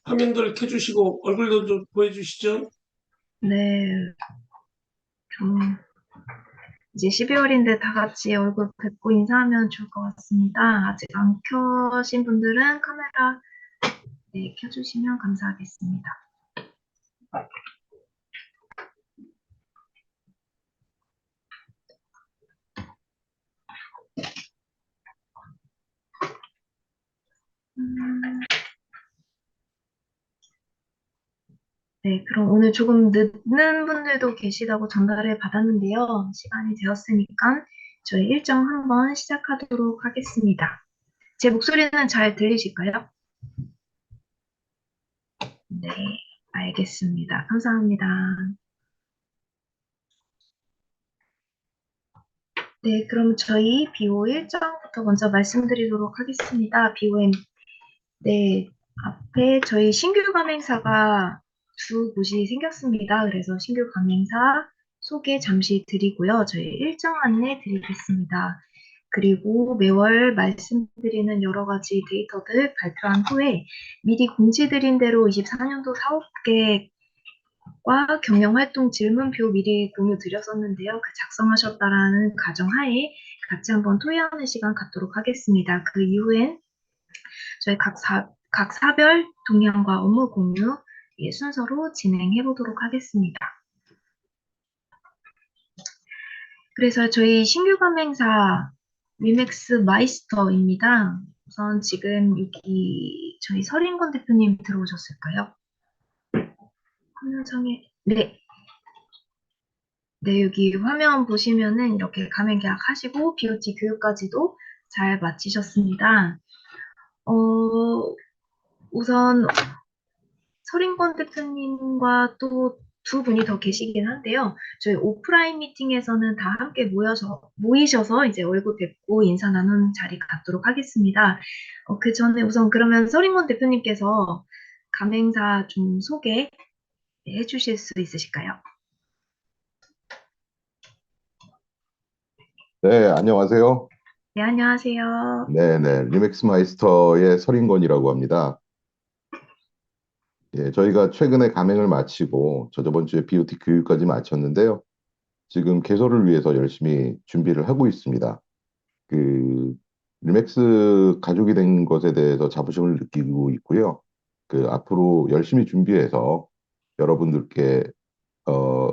화면들 켜주시고 얼굴도 좀 보여주시죠. 네, 좀 이제 12월인데 다 같이 얼굴 뵙고 인사하면 좋을 것 같습니다. 아직 안 켜신 분들은 카메라 네, 켜주시면 감사하겠습니다. 음, 네, 그럼 오늘 조금 늦는 분들도 계시다고 전달을 받았는데요. 시간이 되었으니까 저희 일정 한번 시작하도록 하겠습니다. 제 목소리는 잘 들리실까요? 네, 알겠습니다. 감사합니다. 네, 그럼 저희 BO 일정부터 먼저 말씀드리도록 하겠습니다. BOM, 네, 앞에 저희 신규 가맹사가 두 곳이 생겼습니다. 그래서 신규 가맹사 소개 잠시 드리고요. 저희 일정 안내 드리겠습니다. 그리고 매월 말씀드리는 여러 가지 데이터들 발표한 후에 미리 공지드린 대로 24년도 사업계획 과 경영활동 질문표 미리 공유 드렸었는데요. 그 작성하셨다라는 가정하에 같이 한번 토의하는 시간 갖도록 하겠습니다. 그 이후엔 저희 각 사별 동향과 업무 공유 순서로 진행해 보도록 하겠습니다. 그래서 저희 신규 가맹사 위맥스 마이스터입니다. 우선 지금 여기 저희 서린권 대표님 들어오셨을까요? 화면상에 네, 네, 여기 화면 보시면은 이렇게 가맹 계약하시고 BOT 교육까지도 잘 마치셨습니다. 어, 우선 서린권 대표님과 또 두 분이 더 계시긴 한데요. 저희 오프라인 미팅에서는 다 함께 모이셔서 이제 얼굴 뵙고 인사 나눈 자리 갖도록 하겠습니다. 그 전에 우선 그러면 서린권 대표님께서 가맹사 좀 소개해 주실 수 있으실까요? 네, 안녕하세요. 네, 안녕하세요. 네네, 리맥스 마이스터의 설인권이라고 합니다. 예, 저희가 최근에 가맹을 마치고 저번 주에 BOT 교육까지 마쳤는데요. 지금 개설을 위해서 열심히 준비를 하고 있습니다. 그 리맥스 가족이 된 것에 대해서 자부심을 느끼고 있고요. 앞으로 열심히 준비해서 여러분들께 어,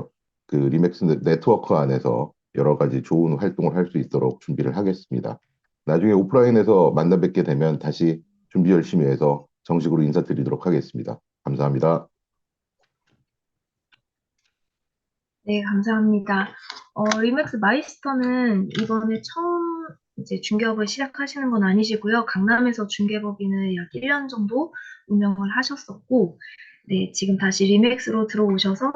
리맥스 네트워크 안에서 여러 가지 좋은 활동을 할 수 있도록 준비를 하겠습니다. 나중에 오프라인에서 만나 뵙게 되면 다시 준비 열심히 해서 정식으로 인사드리도록 하겠습니다. 감사합니다. 네, 감사합니다. 리맥스 마이스터는 이번에 처음 이제 중개업을 시작하시는 건 아니시고요. 강남에서 중개법인을 약 1년 정도 운영을 하셨었고, 네, 지금 다시 리맥스로 들어오셔서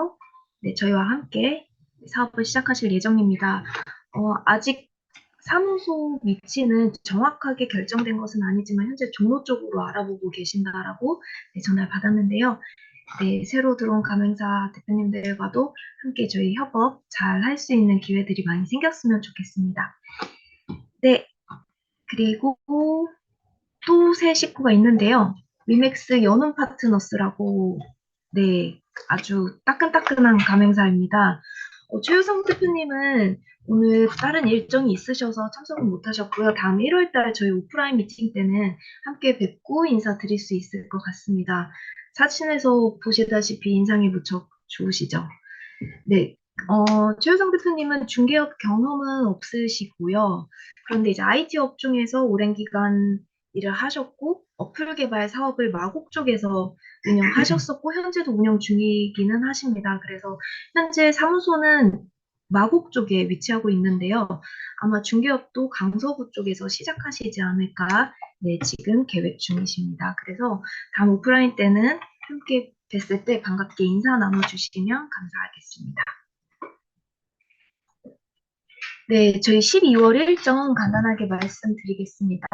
네, 저희와 함께 사업을 시작하실 예정입니다. 아직 사무소 위치는 정확하게 결정된 것은 아니지만 현재 종로 쪽으로 알아보고 계신다라고 네, 전화를 받았는데요. 네, 새로 들어온 가맹사 대표님들과도 함께 저희 협업 잘 할 수 있는 기회들이 많이 생겼으면 좋겠습니다. 네, 그리고 또 새 식구가 있는데요. 위맥스 연운 파트너스라고 네, 아주 따끈따끈한 가맹사입니다. 최유성 대표님은 오늘 다른 일정이 있으셔서 참석을 못하셨고요. 다음 1월 달 저희 오프라인 미팅 때는 함께 뵙고 인사드릴 수 있을 것 같습니다. 사진에서 보시다시피 인상이 무척 좋으시죠? 네. 최유성 대표님은 중개업 경험은 없으시고요. 그런데 이제 IT 업종에서 오랜 기간 일을 하셨고, 어플 개발 사업을 마곡 쪽에서 운영하셨었고, 현재도 운영 중이기는 하십니다. 그래서 현재 사무소는 마곡 쪽에 위치하고 있는데요. 아마 중개업도 강서구 쪽에서 시작하시지 않을까, 네, 지금 계획 중이십니다. 그래서 다음 오프라인 때는 함께 뵀을 때 반갑게 인사 나눠주시면 감사하겠습니다. 네, 저희 12월 일정 간단하게 말씀드리겠습니다.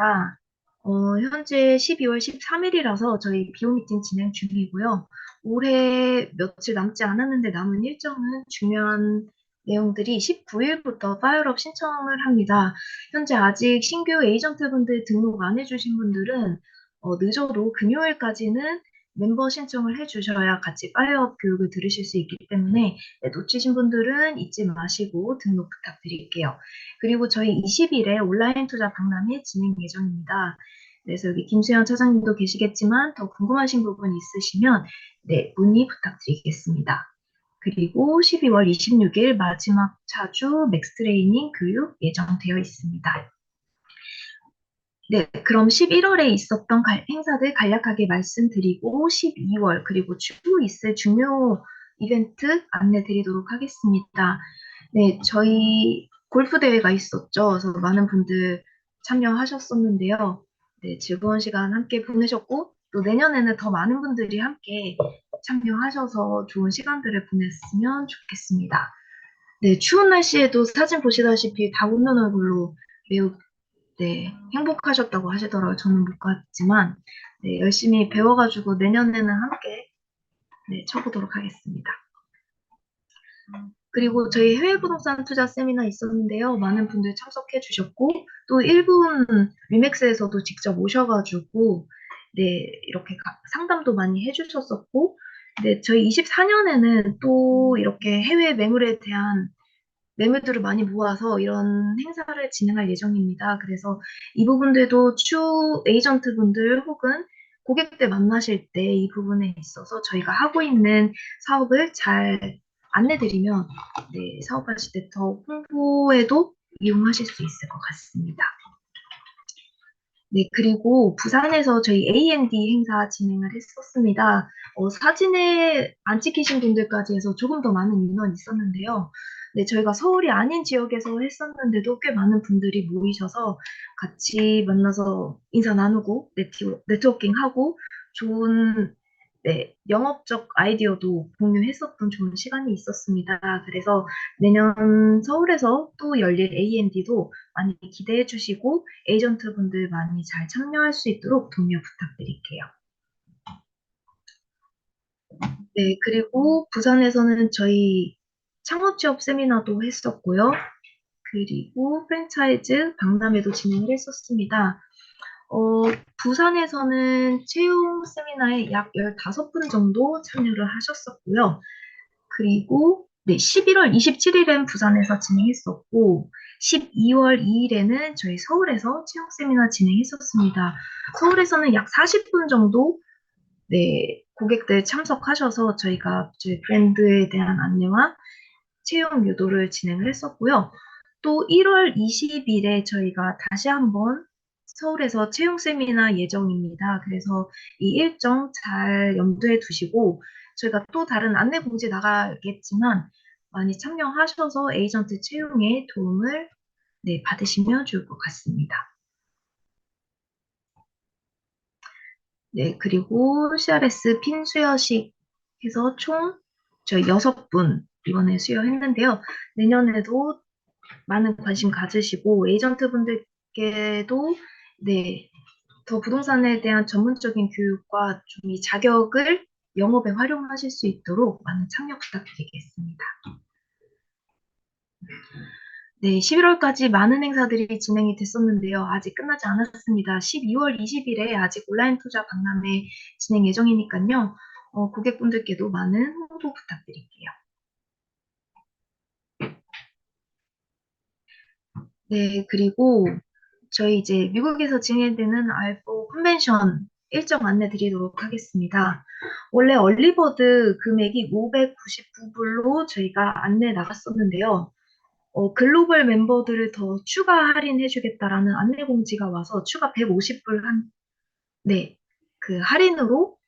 현재 12월 13일이라서 저희 비오 미팅 진행 중이고요. 올해 며칠 남지 않았는데 남은 일정은 중요한 내용들이 19일부터 파일업 신청을 합니다. 현재 아직 신규 에이전트분들 등록 안 해주신 분들은 늦어도 금요일까지는 멤버 신청을 해주셔야 같이 파이어업 교육을 들으실 수 있기 때문에 네, 놓치신 분들은 잊지 마시고 등록 부탁드릴게요. 그리고 저희 20일에 온라인 투자 박람회 진행 예정입니다. 그래서 여기 김수현 차장님도 계시겠지만 더 궁금하신 부분 있으시면 네, 문의 부탁드리겠습니다. 그리고 12월 26일 마지막 차주 맥스 트레이닝 교육 예정되어 있습니다. 네, 그럼 11월에 있었던 행사들 간략하게 말씀드리고 12월 그리고 추후 있을 중요 이벤트 안내 드리도록 하겠습니다. 네, 저희 골프 대회가 있었죠. 그래서 많은 분들 참여하셨었는데요. 네, 즐거운 시간 함께 보내셨고 또 내년에는 더 많은 분들이 함께 참여하셔서 좋은 시간들을 보냈으면 좋겠습니다. 네, 추운 날씨에도 사진 보시다시피 다 웃는 얼굴로 매우 네, 행복하셨다고 하시더라고요. 저는 못 갔지만 네, 열심히 배워가지고 내년에는 함께 네, 쳐보도록 하겠습니다. 그리고 저희 해외 부동산 투자 세미나 있었는데요. 많은 분들 참석해 주셨고 또 일본 리맥스에서도 직접 오셔가지고 네, 이렇게 상담도 많이 해주셨었고 네, 저희 24년에는 또 이렇게 해외 매물에 대한 매물들을 많이 모아서 이런 행사를 진행할 예정입니다. 그래서 이 부분들도 추 에이전트분들 혹은 고객들 만나실 때 이 부분에 있어서 저희가 하고 있는 사업을 잘 안내드리면 네, 사업하실 때 더 홍보에도 이용하실 수 있을 것 같습니다. 네, 그리고 부산에서 저희 A&D 행사 진행을 했었습니다. 사진에 안 찍히신 분들까지 해서 조금 더 많은 인원이 있었는데요. 네, 저희가 서울이 아닌 지역에서 했었는데도 꽤 많은 분들이 모이셔서 같이 만나서 인사 나누고 네트워킹하고 좋은 네, 영업적 아이디어도 공유했었던 좋은 시간이 있었습니다. 그래서 내년 서울에서 또 열릴 A&D도 많이 기대해 주시고 에이전트 분들 많이 잘 참여할 수 있도록 독려 부탁드릴게요. 네, 그리고 부산에서는 저희 창업지업 세미나도 했었고요. 그리고 프랜차이즈 박람회도 진행을 했었습니다. 부산에서는 채용 세미나에 약 15분 정도 참여를 하셨었고요. 그리고 네, 11월 27일엔 부산에서 진행했었고 12월 2일에는 저희 서울에서 채용 세미나 진행했었습니다. 서울에서는 약 40분 정도 네, 고객들 참석하셔서 저희가 저희 브랜드에 대한 안내와 채용 유도를 진행을 했었고요. 또 1월 20일에 저희가 다시 한번 서울에서 채용 세미나 예정입니다. 그래서 이 일정 잘 염두에 두시고 저희가 또 다른 안내 공지 나가겠지만 많이 참여하셔서 에이전트 채용에 도움을 네, 받으시면 좋을 것 같습니다. 네, 그리고 CRS 핀 수여식 해서 총 저희 6분 이번에 수여했는데요. 내년에도 많은 관심 가지시고 에이전트 분들께도 네, 더 부동산에 대한 전문적인 교육과 좀 이 자격을 영업에 활용하실 수 있도록 많은 참여 부탁드리겠습니다. 네, 11월까지 많은 행사들이 진행이 됐었는데요. 아직 끝나지 않았습니다. 12월 20일에 아직 온라인 투자 박람회 진행 예정이니까요. 고객분들께도 많은 홍보 부탁드릴게요. 네, 그리고 저희 이제 미국에서 진행되는 알포 컨벤션 일정 안내 드리도록 하겠습니다. 원래 얼리버드 금액이 599불로 저희가 안내 나갔었는데요. 글로벌 멤버들을 더 추가 할인해주겠다라는 안내 공지가 와서 추가 150불 네, 그 할인으로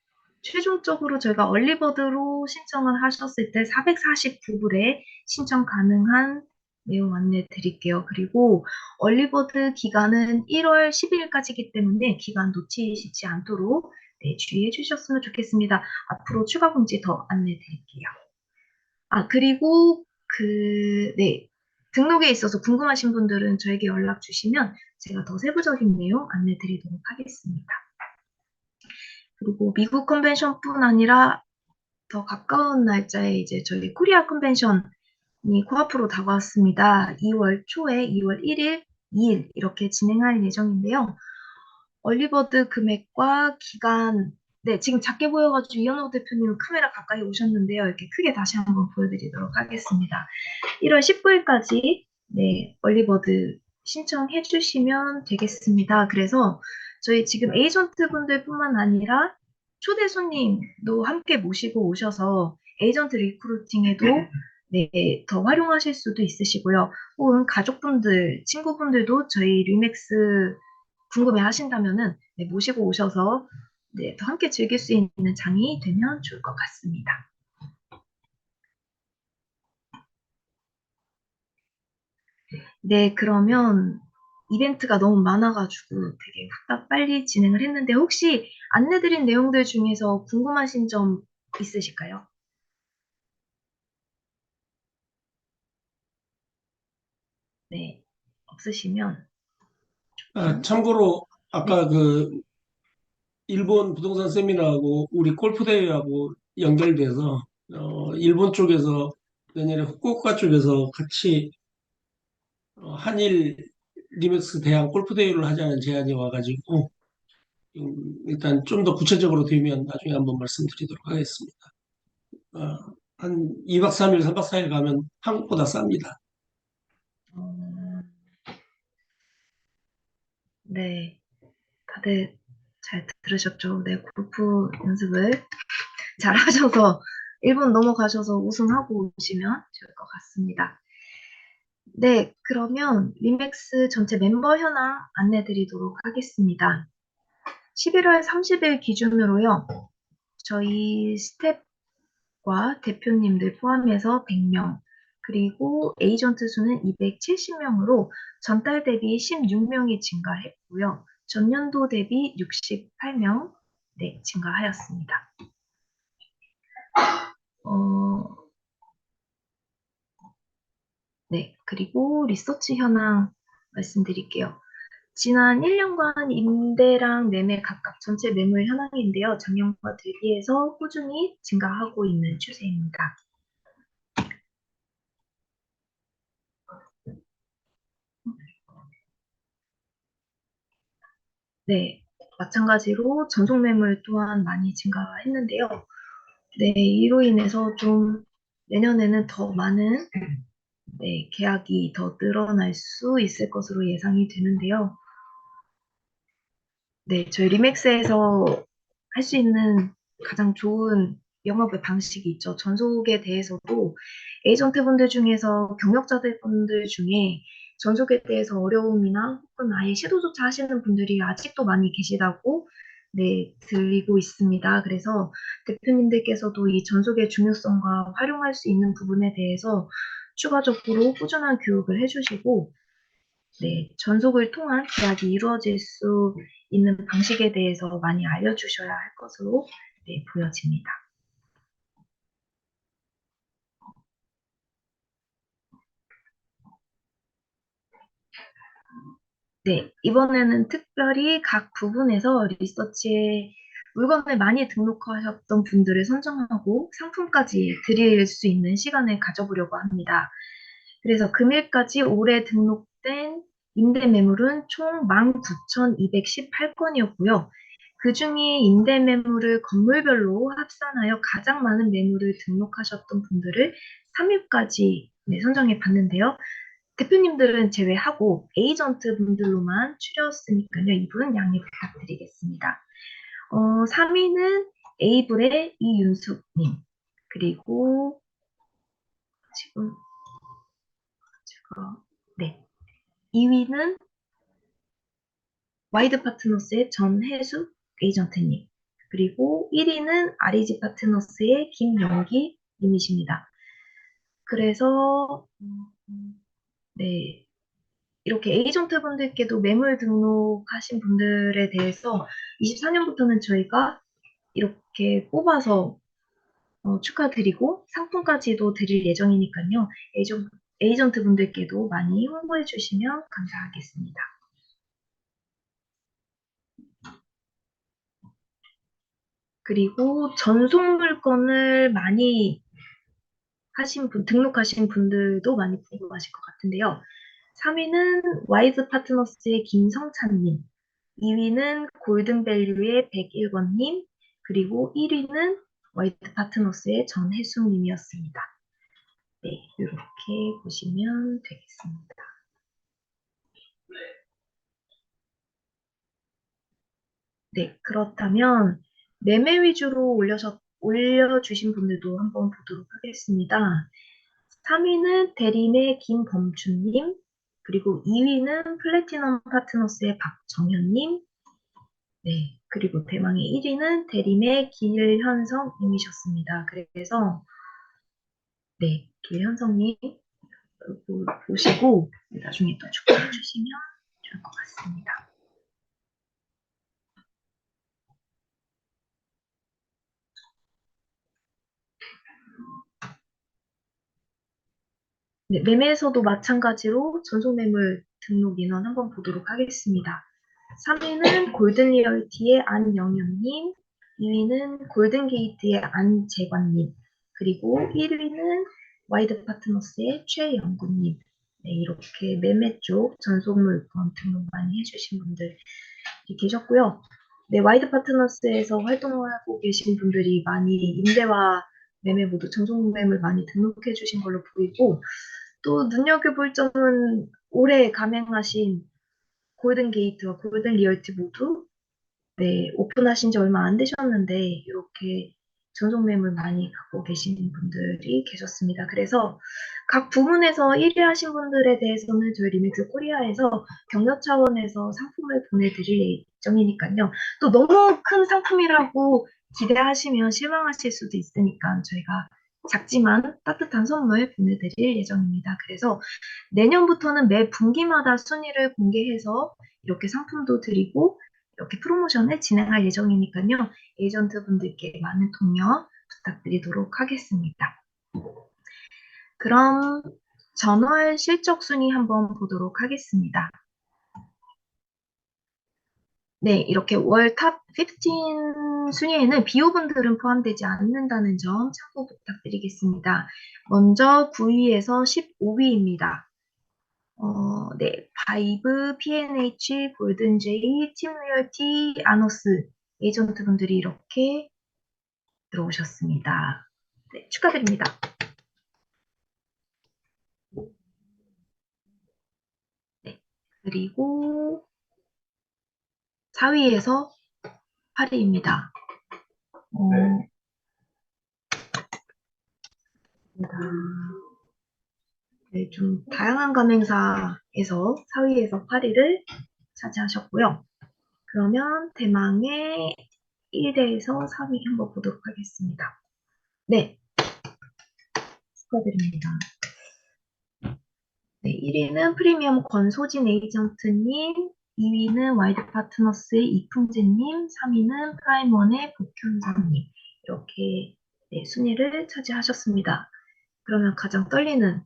최종적으로 저희가 얼리버드로 신청을 하셨을 때 449불에 신청 가능한 내용 안내 드릴게요. 그리고 얼리버드 기간은 1월 10일까지이기 때문에 기간 놓치시지 않도록 네, 주의해 주셨으면 좋겠습니다. 앞으로 추가 공지 더 안내 드릴게요. 그리고 네, 등록에 있어서 궁금하신 분들은 저에게 연락 주시면 제가 더 세부적인 내용 안내 드리도록 하겠습니다. 그리고 미국 컨벤션뿐 아니라 더 가까운 날짜에 이제 저희 코리아 컨벤션이 코앞으로 다가왔습니다. 2월 초에 2월 1일, 2일 이렇게 진행할 예정인데요. 얼리버드 금액과 기간 네, 지금 작게 보여가지고 이현호 대표님 카메라 가까이 오셨는데요. 이렇게 크게 다시 한번 보여드리도록 하겠습니다. 1월 19일까지 네, 얼리버드 신청해 주시면 되겠습니다. 그래서 저희 지금 에이전트 분들뿐만 아니라 초대 손님도 함께 모시고 오셔서 에이전트 리크루팅에도 네, 더 활용하실 수도 있으시고요. 혹은 가족분들, 친구분들도 저희 리맥스 궁금해 하신다면은 네, 모시고 오셔서 네, 더 함께 즐길 수 있는 장이 되면 좋을 것 같습니다. 네, 그러면 이벤트가 너무 많아가지고 되게 후딱 빨리 진행을 했는데 혹시 안내드린 내용들 중에서 궁금하신 점 있으실까요? 네, 없으시면 참고로 네, 아까 그 일본 부동산 세미나하고 우리 골프 대회하고 연결돼서 일본 쪽에서 내년에 후쿠오카 쪽에서 같이 한일 리맥스 대항 골프 대회를 하자는 제안이 와가지고 일단 좀 더 구체적으로 되면 나중에 한번 말씀드리도록 하겠습니다. 어, 한 2박 3일, 3박 4일 가면 한국보다 쌉니다. 어, 네, 다들 잘 들으셨죠? 네, 골프 연습을 잘 하셔서 일본 넘어가셔서 우승하고 오시면 좋을 것 같습니다. 네, 그러면 리맥스 전체 멤버 현황 안내드리도록 하겠습니다. 11월 30일 기준으로요, 저희 스텝과 대표님들 포함해서 100명, 그리고 에이전트 수는 270명으로 전달 대비 16명이 증가했고요. 전년도 대비 68명, 네, 증가하였습니다. 어, 네, 그리고 리서치 현황 말씀드릴게요. 지난 1년간 임대랑 매매 각각 전체 매물 현황인데요. 작년과 대비해서 꾸준히 증가하고 있는 추세입니다. 네, 마찬가지로 전속 매물 또한 많이 증가했는데요. 네, 이로 인해서 좀 내년에는 더 많은 네, 계약이 더 늘어날 수 있을 것으로 예상이 되는데요. 네, 저희 리맥스에서 할 수 있는 가장 좋은 영업의 방식이 있죠. 전속에 대해서도 에이전트 분들 중에서 경력자들 분들 중에 전속에 대해서 어려움이나 혹은 아예 시도조차 하시는 분들이 아직도 많이 계시다고 네, 들리고 있습니다. 그래서 대표님들께서도 이 전속의 중요성과 활용할 수 있는 부분에 대해서 추가적으로 꾸준한 교육을 해주시고 네, 전속을 통한 계약이 이루어질 수 있는 방식에 대해서 많이 알려주셔야 할 것으로 네, 보여집니다. 네, 이번에는 특별히 각 부분에서 리서치에 물건을 많이 등록하셨던 분들을 선정하고 상품까지 드릴 수 있는 시간을 가져보려고 합니다. 그래서 금일까지 올해 등록된 임대 매물은 총 19,218건이었고요. 그 중에 임대 매물을 건물별로 합산하여 가장 많은 매물을 등록하셨던 분들을 3일까지 선정해 봤는데요. 대표님들은 제외하고 에이전트 분들로만 추렸으니까요. 이분 양해 부탁드리겠습니다. 3위는 에이블의 이윤숙님, 그리고 지금 제가 네, 2위는 와이드 파트너스의 전혜수 에이전트님, 그리고 1위는 아리지 파트너스의 김영기 님이십니다. 그래서 네, 이렇게 에이전트 분들께도 매물 등록하신 분들에 대해서 24년부터는 저희가 이렇게 뽑아서 축하드리고 상품까지도 드릴 예정이니까요. 에이전트 분들께도 많이 홍보해 주시면 감사하겠습니다. 그리고 전속 물건을 많이 등록하신 분들도 많이 궁금하실 것 같은데요. 3위는 와이즈 파트너스의 김성찬님, 2위는 골든밸류의 백일권님, 그리고 1위는 와이드 파트너스의 전혜숙님이었습니다. 네, 이렇게 보시면 되겠습니다. 네, 그렇다면 매매 위주로 올려주신 분들도 한번 보도록 하겠습니다. 3위는 대림의 김범준님, 그리고 2위는 플래티넘 파트너스의 박정현님, 네, 그리고 대망의 1위는 대림의 길현성님이셨습니다. 그래서 네, 길현성님 보시고 나중에 또 축하해 주시면 좋을 것 같습니다. 네, 매매에서도 마찬가지로 전속매물 등록 인원 한번 보도록 하겠습니다. 3위는 골든리얼티의 안영현님, 2위는 골든게이트의 안재관님, 그리고 1위는 와이드 파트너스의 최영구님. 네, 이렇게 매매 쪽 전속물건 등록 많이 해주신 분들이 계셨고요. 네, 와이드 파트너스에서 활동을 하고 계신 분들이 많이 임대와 매매 모두 전속매물 많이 등록해 주신 걸로 보이고, 또 눈여겨볼 점은 올해 감행하신 골든 게이트와 골든 리얼티 모두 네, 오픈하신 지 얼마 안 되셨는데 이렇게 전속 매물 많이 갖고 계신 분들이 계셨습니다. 그래서 각 부문에서 1위 하신 분들에 대해서는 저희 리믹스 코리아에서 격려 차원에서 상품을 보내드릴 예정이니까요. 또 너무 큰 상품이라고 기대하시면 실망하실 수도 있으니까 저희가 작지만 따뜻한 선물 보내드릴 예정입니다. 그래서 내년부터는 매 분기마다 순위를 공개해서 이렇게 상품도 드리고 이렇게 프로모션을 진행할 예정이니까요. 에이전트 분들께 많은 독려 부탁드리도록 하겠습니다. 그럼 전월 실적 순위 한번 보도록 하겠습니다. 네, 이렇게 월 탑 15 순위에는 비오분들은 포함되지 않는다는 점 참고 부탁드리겠습니다. 먼저 9위에서 15위입니다. 네, 바이브, P&H, 골든제이, 팀리얼티, 아노스 에이전트 분들이 이렇게 들어오셨습니다. 네, 축하드립니다. 네, 그리고 4위에서 8위입니다. 네, 좀 다양한 가맹사에서 4위에서 8위를 차지하셨고요. 그러면 대망의 1위에서 4위 한번 보도록 하겠습니다. 네, 축하드립니다. 네, 1위는 프리미엄 권소진 에이전트님, 2위는 와이드 파트너스의 이풍재님, 3위는 프라임원의 복현선님. 이렇게 네, 순위를 차지하셨습니다. 그러면 가장 떨리는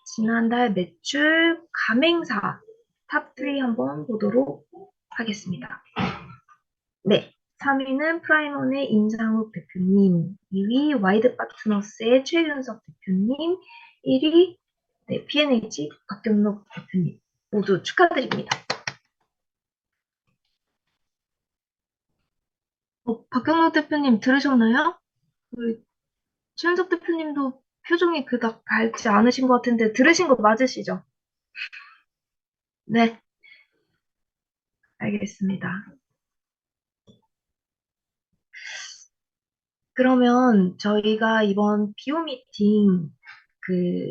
지난달 매출 가맹사 탑3 한번 보도록 하겠습니다. 네, 3위는 프라임원의 임상욱 대표님, 2위 와이드 파트너스의 최윤석 대표님, 1위 네, P&H 박경록 대표님 모두 축하드립니다. 박경록 대표님 들으셨나요? 최윤석 대표님도 표정이 그닥 밝지 않으신 것 같은데 들으신 거 맞으시죠? 네, 알겠습니다. 그러면 저희가 이번 비오 미팅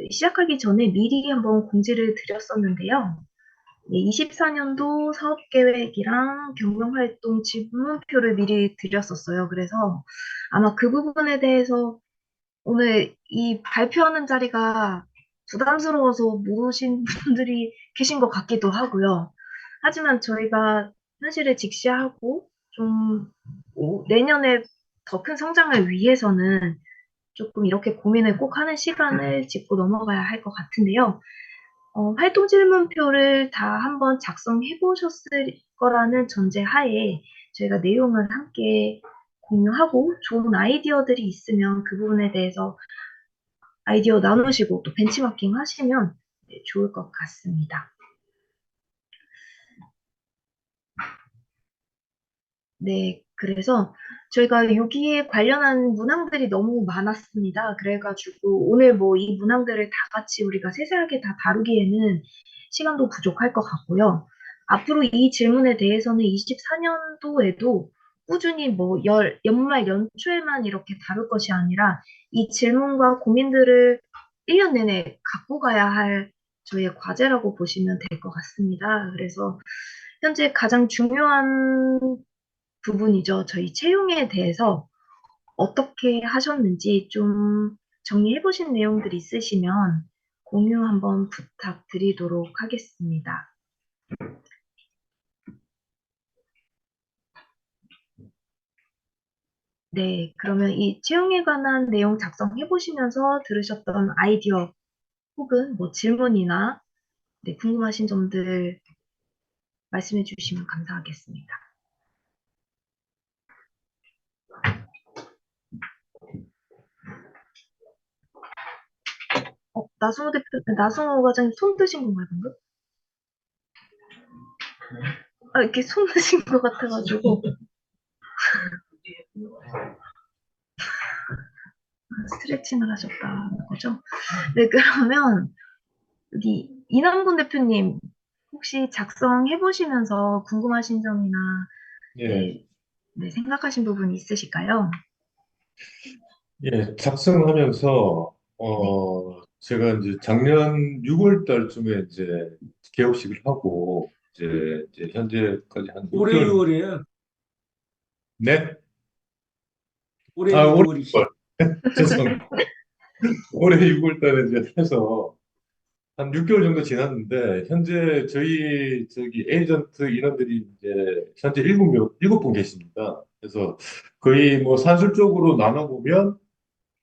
시작하기 전에 미리 한번 공지를 드렸었는데요. 24년도 사업계획이랑 경영활동 지분표를 미리 드렸었어요. 그래서 아마 그 부분에 대해서 오늘 이 발표하는 자리가 부담스러워서 못 오신 분들이 계신 것 같기도 하고요. 하지만 저희가 현실을 직시하고 좀 내년에 더 큰 성장을 위해서는 조금 이렇게 고민을 꼭 하는 시간을 짚고 넘어가야 할 것 같은데요. 활동 질문표를 다 한번 작성해 보셨을 거라는 전제 하에 저희가 내용을 함께 공유하고 좋은 아이디어들이 있으면 그 부분에 대해서 아이디어 나누시고 또 벤치마킹 하시면 네, 좋을 것 같습니다. 네, 그래서 저희가 여기에 관련한 문항들이 너무 많았습니다. 그래가지고 오늘 뭐 이 문항들을 다 같이 우리가 세세하게 다 다루기에는 시간도 부족할 것 같고요. 앞으로 이 질문에 대해서는 24년도에도 꾸준히 뭐 연말 연초에만 이렇게 다룰 것이 아니라 이 질문과 고민들을 1년 내내 갖고 가야 할 저희의 과제라고 보시면 될 것 같습니다. 그래서 현재 가장 중요한 부분이죠. 저희 채용에 대해서 어떻게 하셨는지 좀 정리해 보신 내용들 있으시면 공유 한번 부탁드리도록 하겠습니다. 네, 그러면 이 채용에 관한 내용 작성해 보시면서 들으셨던 아이디어 혹은 뭐 질문이나 네, 궁금하신 점들 말씀해 주시면 감사하겠습니다. 나승호 과장님 손 드신 건가요, 방금? 아, 이렇게 손 드신 것 같아가지고. 스트레칭을 하셨다는 거죠? 네, 그러면 여기 이남군 대표님 혹시 작성해 보시면서 궁금하신 점이나 예, 네, 네, 생각하신 부분 있으실까요? 예, 작성하면서, 네. 제가 이제 작년 6월 달쯤에 이제 개업식을 하고, 이제 현재까지 한 올해 6개월, 6월이에요. 네? 올해 아, 올해 6월이시. 6월, 죄송합니다. 올해 6월 달에 이제 해서 한 6개월 정도 지났는데, 현재 저기 에이전트 인원들이 이제 현재 7분 계십니다. 그래서 거의 뭐 산술적으로 나눠보면,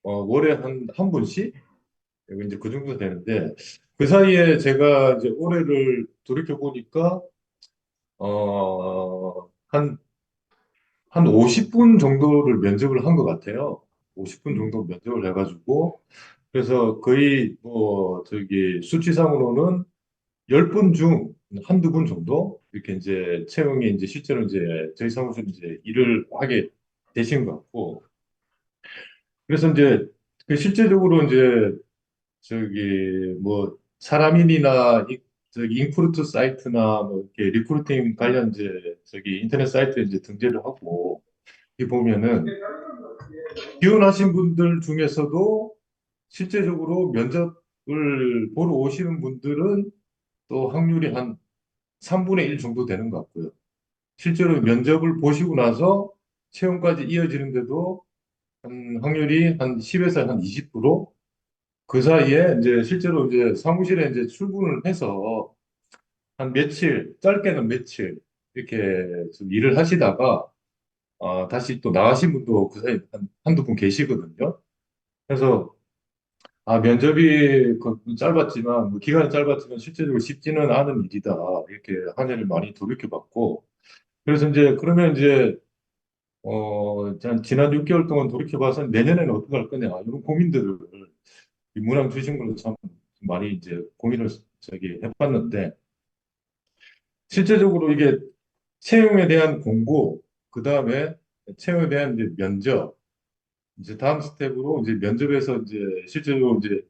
월에 한 분씩? 이제 그 정도 되는데, 그 사이에 제가 이제 올해를 돌이켜보니까, 한 50분 정도를 면접을 한 것 같아요. 50분 정도 면접을 해가지고, 그래서 거의 뭐, 저기, 수치상으로는 10분 중 한두 분 정도? 이렇게 이제 채용이 이제 실제로 이제 저희 사무실 이제 일을 하게 되신 것 같고, 그래서 이제 그 실제적으로 이제 저기 뭐 사람인이나 저기 인크루트 사이트나 뭐 이렇게 리크루팅 관련 이제 저기 인터넷 사이트에 이제 등재를 하고 이 보면은 지원하신 분들 중에서도 실제적으로 면접을 보러 오시는 분들은 또 확률이 한 3분의 1 정도 되는 것 같고요. 실제로 면접을 보시고 나서 채용까지 이어지는데도 한 확률이 한 10에서 한 20%? 그 사이에 이제 실제로 이제 사무실에 이제 출근을 해서 한 며칠, 짧게는 며칠 이렇게 좀 일을 하시다가 다시 또 나가신 분도 그 사이에 한두 분 계시거든요. 그래서 면접이 짧았지만 뭐 기간은 짧았지만 실제적으로 쉽지는 않은 일이다. 이렇게 한 해를 많이 돌이켜봤고 그래서 이제 그러면 이제 지난 6개월 동안 돌이켜봐서 내년에는 어떻게 할 거냐 이런 고민들을 이 문항 주신 걸로 참 많이 이제 고민을 저기 해봤는데 실제적으로 이게 채용에 대한 공고, 그 다음에 채용에 대한 이제 면접, 이제 다음 스텝으로 이제 면접에서 이제 실제로 이제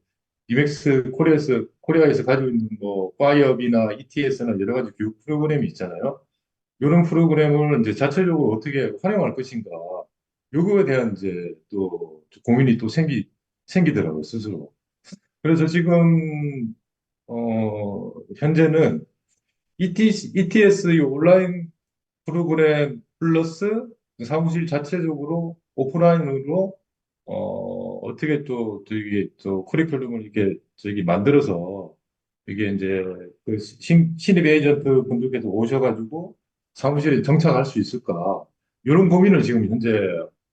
이맥스 코리아에서 가지고 있는 뭐 파이업이나 ETS나 여러 가지 교육 프로그램이 있잖아요. 이런 프로그램을 이제 자체적으로 어떻게 활용할 것인가. 요거에 대한 이제 또 고민이 또 생기더라고요, 스스로. 그래서 지금, 현재는 ETS 이 온라인 프로그램 플러스 사무실 자체적으로 오프라인으로 어떻게 또 저기 또 커리큘럼을 이렇게 저기 만들어서 이게 이제 그 신입 에이전트 분들께서 오셔가지고 사무실에 정착할 수 있을까 이런 고민을 지금 현재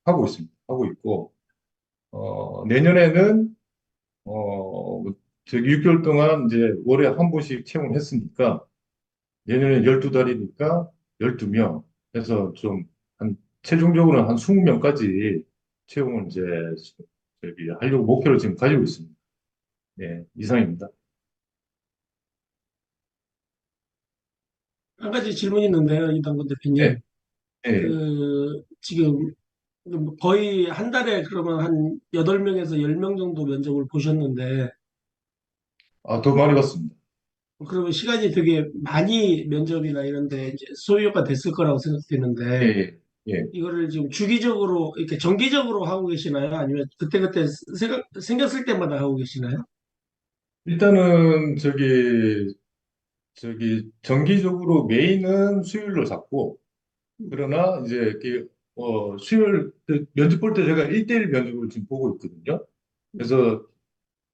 하고 있습니다. 하고 있고 내년에는 저기 6개월 동안 이제 월에 한 번씩 채용을 했으니까 내년에 12달이니까 12명 해서 좀 한 최종적으로는 한 20명까지 채용을 이제 저기 하려고 목표를 지금 가지고 있습니다. 네, 이상입니다. 한 가지 질문이 있는데요, 이동근 네, 대표님. 네, 그 지금 거의 한 달에 그러면 한 8명에서 10명 정도 면접을 보셨는데, 더 많이 봤습니다. 그러면 시간이 되게 많이 면접이나 이런 데 이제 소요가 됐을 거라고 예, 생각되는데, 예, 예. 이거를 지금 주기적으로, 이렇게 정기적으로 하고 계시나요? 아니면 그때그때 생겼을 때마다 하고 계시나요? 일단은 정기적으로 메인은 수요일로 잡고, 그러나 이제 수요일 면접 볼 때 제가 1대1 면접을 지금 보고 있거든요. 그래서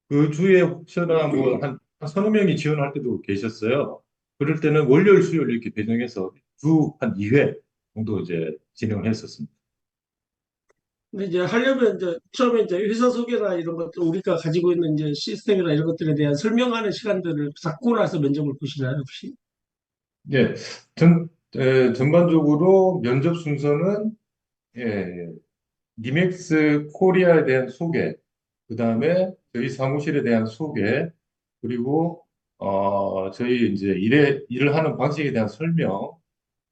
그 주에 혹시나 뭐 한 서너 명이 지원할 때도 계셨어요. 그럴 때는 월요일, 수요일 이렇게 배정해서 주 한 2회 정도 이제 진행을 했었습니다. 근데 이제 하려면 이제 처음에 이제 회사 소개나 이런 것들 우리가 가지고 있는 이제 시스템이나 이런 것들에 대한 설명하는 시간들을 갖고 나서 면접을 보시나요, 혹시? 예, 전반적으로 면접 순서는 예, 니맥스 코리아에 대한 소개, 그 다음에 저희 사무실에 대한 소개, 그리고 저희 이제 일을 하는 방식에 대한 설명,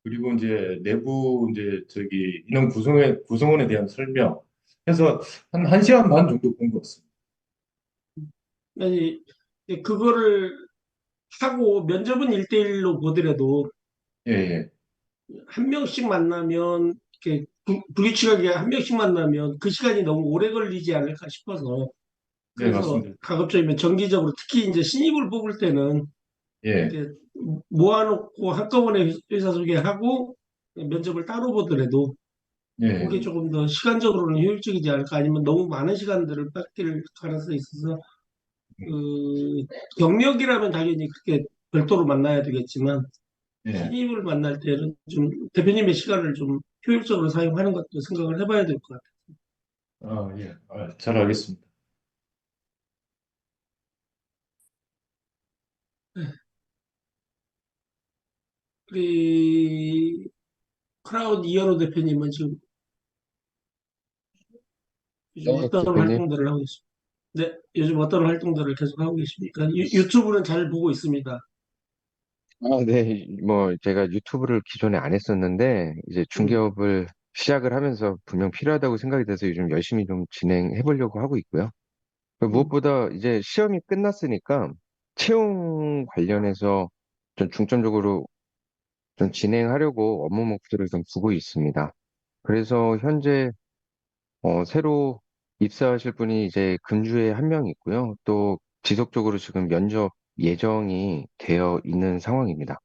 그리고 이제 내부 이제 인원 구성원에 대한 설명 해서 한 1시간 반 정도 본 것 같습니다. 아니, 그거를 하고 면접은 1대1로 보더라도 예, 예. 한 명씩 만나면 이렇게 불규칙하게 한 명씩 만나면 그 시간이 너무 오래 걸리지 않을까 싶어서 네, 그래서 맞습니다. 가급적이면 정기적으로 특히 이제 신입을 뽑을 때는 예, 이렇게 모아놓고 한꺼번에 회사 소개하고 면접을 따로 보더라도 그게 예, 조금 더 시간적으로는 효율적이지 않을까 아니면 너무 많은 시간들을 뺏길 가능성이 있어서 그 경력이라면 당연히 그렇게 별도로 만나야 되겠지만 예. 신입을 만날 때는 좀 대표님의 시간을 좀 효율적으로 사용하는 것도 생각을 해봐야 될 것 예. 잘 알겠습니다. 같아요. 우리 크라우드 이현우 대표님은 지금 요즘 네, 어떤 대표님. 활동들을 하고 계십니까? 네, 요즘 어떤 활동들을 계속 하고 계십니까? 유튜브는 잘 보고 있습니다. 네, 뭐, 제가 유튜브를 기존에 안 했었는데, 이제 음, 중개업을 시작을 하면서 분명 필요하다고 생각이 돼서 요즘 열심히 좀 진행해 보려고 하고 있고요. 음. 무엇보다 이제 시험이 끝났으니까 채용 관련해서 좀 중점적으로 좀 진행하려고 업무 목표를 좀 두고 있습니다. 그래서 현재 새로 입사하실 분이 이제 금주에 한 명 있고요. 또 지속적으로 지금 면접 예정이 되어 있는 상황입니다.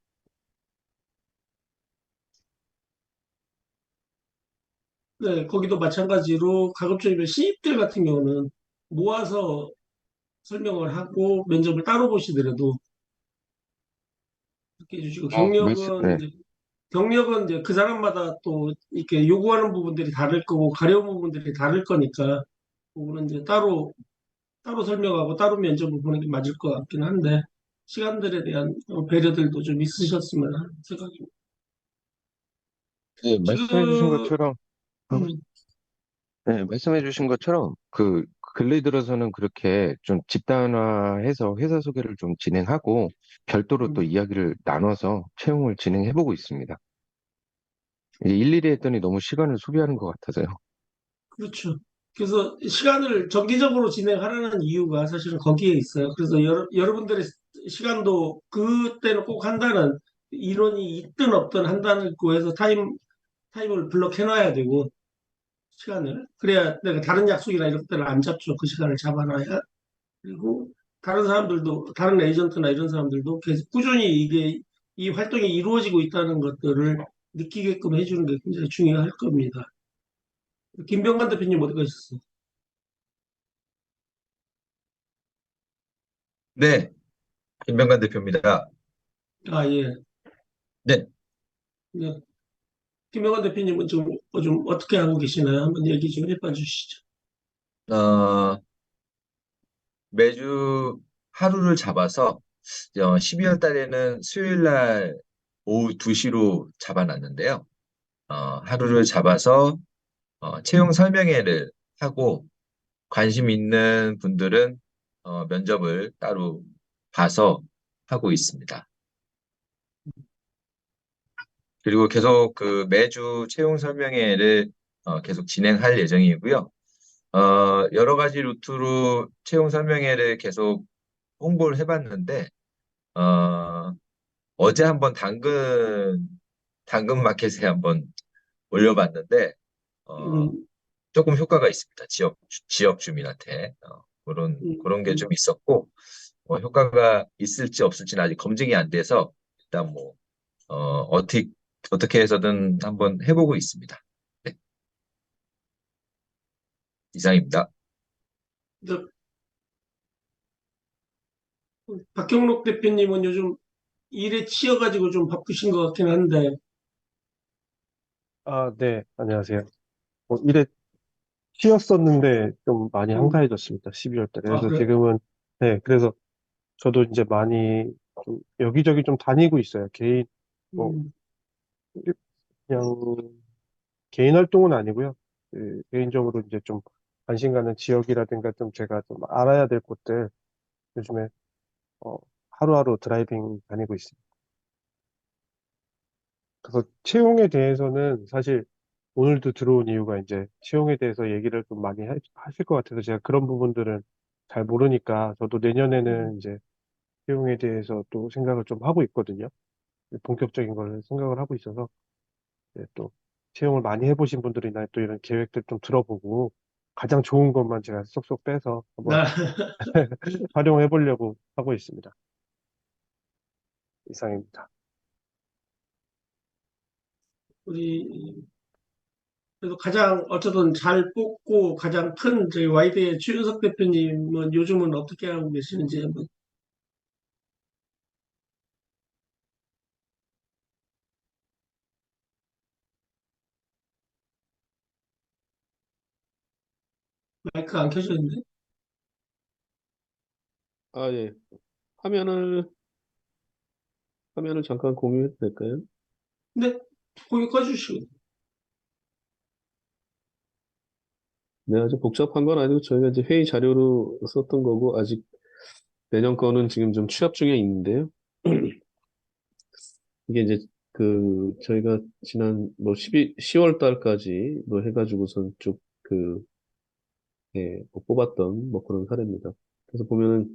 네, 거기도 마찬가지로 가급적이면 신입들 같은 경우는 모아서 설명을 하고 면접을 따로 보시더라도 그렇게 해주시고 네. 경력은 이제 그 사람마다 또 이렇게 요구하는 부분들이 다를 거고 가려운 부분들이 다를 거니까 그거는 이제 따로 설명하고 따로 면접을 보는 게 맞을 것 같긴 한데 시간들에 대한 배려들도 좀 있으셨으면 하는 생각입니다. 네, 말씀해 주신 지금 것처럼, 음, 네, 말씀해 주신 것처럼, 근래 들어서는 그렇게 좀 집단화해서 회사 소개를 좀 진행하고, 별도로 또 음, 이야기를 나눠서 채용을 진행해 보고 있습니다. 이게 일일이 했더니 너무 시간을 소비하는 것 같아서요. 그렇죠. 그래서 시간을 정기적으로 진행하라는 이유가 사실은 거기에 있어요. 그래서 여러분들의 시간도 그때는 꼭 한다는 인원이 있든 없든 한다는 거에서 타임을 블록해놔야 되고 시간을 그래야 내가 다른 약속이나 이런 것들을 안 잡죠. 그 시간을 잡아놔야 그리고 다른 사람들도 다른 에이전트나 이런 사람들도 계속 꾸준히 이 활동이 이루어지고 있다는 것들을 느끼게끔 해주는 게 굉장히 중요할 겁니다. 김병관 대표님 어디 가셨어요? 네, 김병관 대표입니다. 아, 예. 네, 네. 김병관 대표님은 좀 어떻게 하고 계시나요? 한번 얘기 좀 해봐 주시죠. 어, 매주 하루를 잡아서 12월 달에는 수요일 날 오후 2시로 잡아놨는데요. 하루를 잡아서 채용 설명회를 하고 관심 있는 분들은 면접을 따로 봐서 하고 있습니다. 그리고 계속 그 매주 채용 설명회를 계속 진행할 예정이고요. 여러 가지 루트로 채용 설명회를 계속 홍보를 해봤는데, 어, 어제 한번 당근 마켓에 한번 올려봤는데, 어, 음, 조금 효과가 있습니다. 지역 주민한테. 그런 게 좀 음. 있었고, 효과가 있을지 없을지는 아직 검증이 안 돼서, 일단 뭐, 어떻게 해서든 한번 해보고 있습니다. 네, 이상입니다. 저, 박경록 대표님은 요즘 일에 치여가지고 좀 바쁘신 것 같긴 한데, 아, 네, 안녕하세요. 일에 쉬었었는데 좀 많이 음, 한가해졌습니다. 12월 달에. 아, 그래서 그래? 지금은, 네, 그래서 저도 이제 많이 좀 여기저기 좀 다니고 있어요. 뭐, 음, 그냥 개인 활동은 아니고요. 개인적으로 이제 좀 관심 가는 지역이라든가 좀 제가 좀 알아야 될 곳들 요즘에, 어, 하루하루 드라이빙 다니고 있습니다. 그래서 채용에 대해서는 사실 오늘도 들어온 이유가 이제 채용에 대해서 얘기를 좀 많이 하실 것 같아서 제가 그런 부분들은 잘 모르니까 저도 내년에는 이제 채용에 대해서 또 생각을 좀 하고 있거든요. 본격적인 걸 생각을 하고 있어서 이제 또 채용을 많이 해보신 분들이나 또 이런 계획들 좀 들어보고 가장 좋은 것만 제가 쏙쏙 빼서 한번 나, 활용해 보려고 하고 있습니다. 이상입니다. 우리, 그래도 가장 어쩌든 잘 뽑고 가장 큰 저희 와이드의 최윤석 대표님은 요즘은 어떻게 하고 계시는지 한번. 마이크 안 켜져 있는데? 아, 예. 화면을, 화면을 잠깐 공유해도 될까요? 네, 거기 꺼주시고. 네, 아주 복잡한 건 아니고 저희가 이제 회의 자료로 썼던 거고 아직 내년 거는 지금 좀 취합 중에 있는데요. 이게 이제 저희가 지난 뭐 10월 달까지 뭐 해가지고선 쭉 뭐 뽑았던 뭐 그런 사례입니다. 그래서 보면은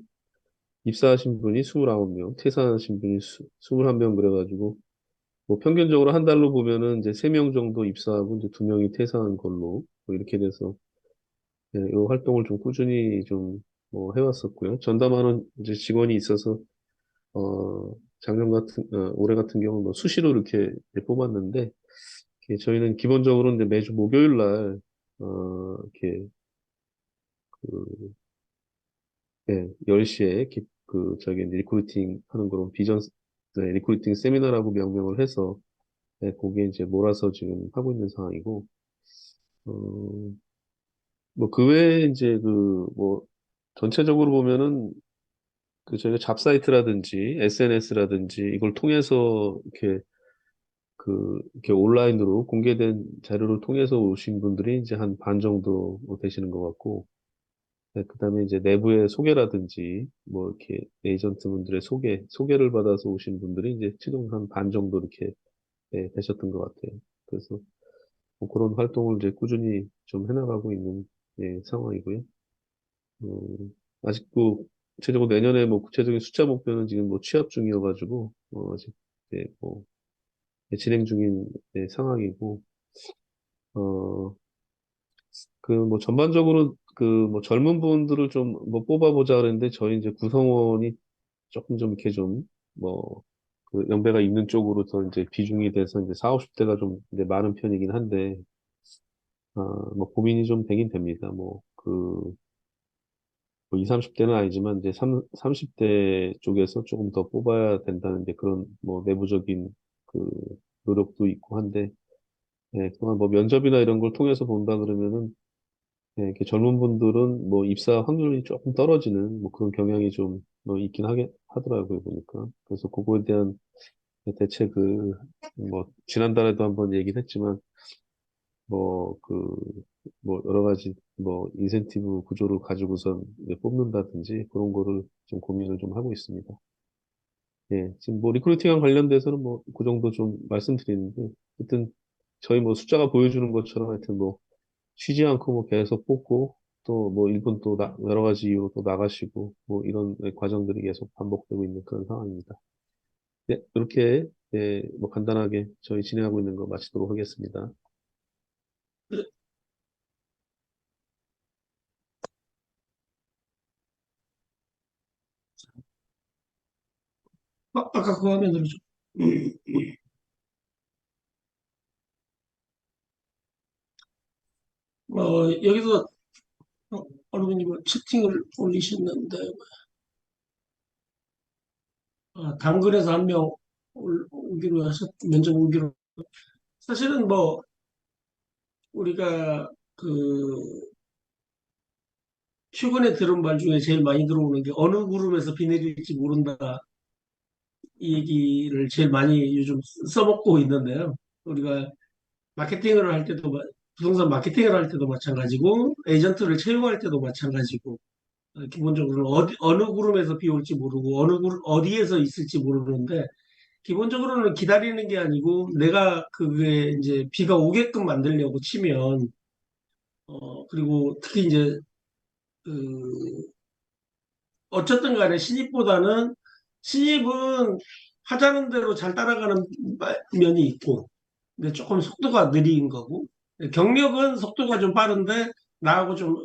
입사하신 분이 29명, 퇴사하신 분이 21명 그래가지고 뭐 평균적으로 한 달로 보면은 이제 3명 정도 입사하고 이제 2명이 퇴사한 걸로 뭐 이렇게 돼서 이 활동을 좀 꾸준히 좀 뭐 해왔었고요. 전담하는 이제 직원이 있어서 올해 같은 경우 뭐 수시로 이렇게 이제 뽑았는데 저희는 기본적으로 이제 매주 목요일 날 이렇게 그 예, 10시에 저기 리크루팅 하는 그런 리크루팅 세미나라고 명명을 해서 거기에 이제 몰아서 지금 하고 있는 상황이고 어, 뭐 그 외에 이제 뭐 전체적으로 보면은 저희가 잡사이트라든지 SNS라든지 이걸 통해서 이렇게 온라인으로 공개된 자료를 통해서 오신 분들이 이제 한 반 정도 되시는 것 같고, 네, 그다음에 이제 내부의 소개라든지 뭐 이렇게 에이전트 분들의 소개를 받아서 오신 분들이 이제 최종 한 반 정도 이렇게 되셨던 것 같아요. 그래서 뭐 그런 활동을 이제 꾸준히 좀 해나가고 있는 상황이고요. 아직도 구체적으로 내년에 뭐 구체적인 숫자 목표는 지금 뭐 취합 중이어가지고 아직 뭐 진행 중인 상황이고 어 뭐 전반적으로 뭐 젊은 분들을 좀 뭐 뽑아보자 그랬는데 저희 이제 구성원이 조금 좀 이렇게 좀뭐 연배가 있는 쪽으로 더 이제 비중이 돼서 이제 40, 50대가 좀 이제 많은 편이긴 한데 뭐 고민이 좀 되긴 됩니다. 뭐 20, 30대는 아니지만 이제 30대 쪽에서 조금 더 뽑아야 된다는 이제 그런 뭐 내부적인 그 노력도 있고 한데, 그동안 뭐 면접이나 이런 걸 통해서 본다 그러면은, 이렇게 젊은 분들은 뭐 입사 확률이 조금 떨어지는 뭐 그런 경향이 좀 뭐 있긴 하더라고요, 보니까. 그래서 그거에 대한 대책을 뭐 지난달에도 한번 얘기를 했지만, 뭐 뭐 여러 가지 뭐 인센티브 구조를 가지고선 이제 뽑는다든지 그런 거를 좀 고민을 좀 하고 있습니다. 예, 지금 뭐 리크루팅과 관련돼서는 뭐 그 정도 좀 말씀드리는데, 하여튼 저희 뭐 숫자가 보여주는 것처럼 하여튼 뭐 쉬지 않고 뭐 계속 뽑고 또 뭐 일본 또 여러 가지 이유로 또 나가시고 뭐 이런 과정들이 계속 반복되고 있는 그런 상황입니다. 네, 이렇게 네, 뭐 간단하게 저희 진행하고 있는 거 마치도록 하겠습니다. 아까 그 화면으로 좀. 여기서 어느 분이 뭐 채팅을 올리셨는데, 당근에서 한 명 오기로 면접 오기로. 사실은 뭐, 우리가 그, 최근에 들은 말 중에 제일 많이 들어오는 게 어느 구름에서 비 내릴지 모른다. 이 얘기를 제일 많이 요즘 써먹고 있는데요. 우리가 마케팅을 할 때도, 부동산 마케팅을 할 때도 마찬가지고, 에이전트를 채용할 때도 마찬가지고, 기본적으로 어느 구름에서 비 올지 모르고, 어디에서 있을지 모르는데, 기본적으로는 기다리는 게 아니고, 내가 그게 이제 비가 오게끔 만들려고 치면, 그리고 특히 이제, 그, 어쨌든 간에 신입은 하자는 대로 잘 따라가는 면이 있고, 근데 조금 속도가 느린 거고, 경력은 속도가 좀 빠른데, 나하고 좀,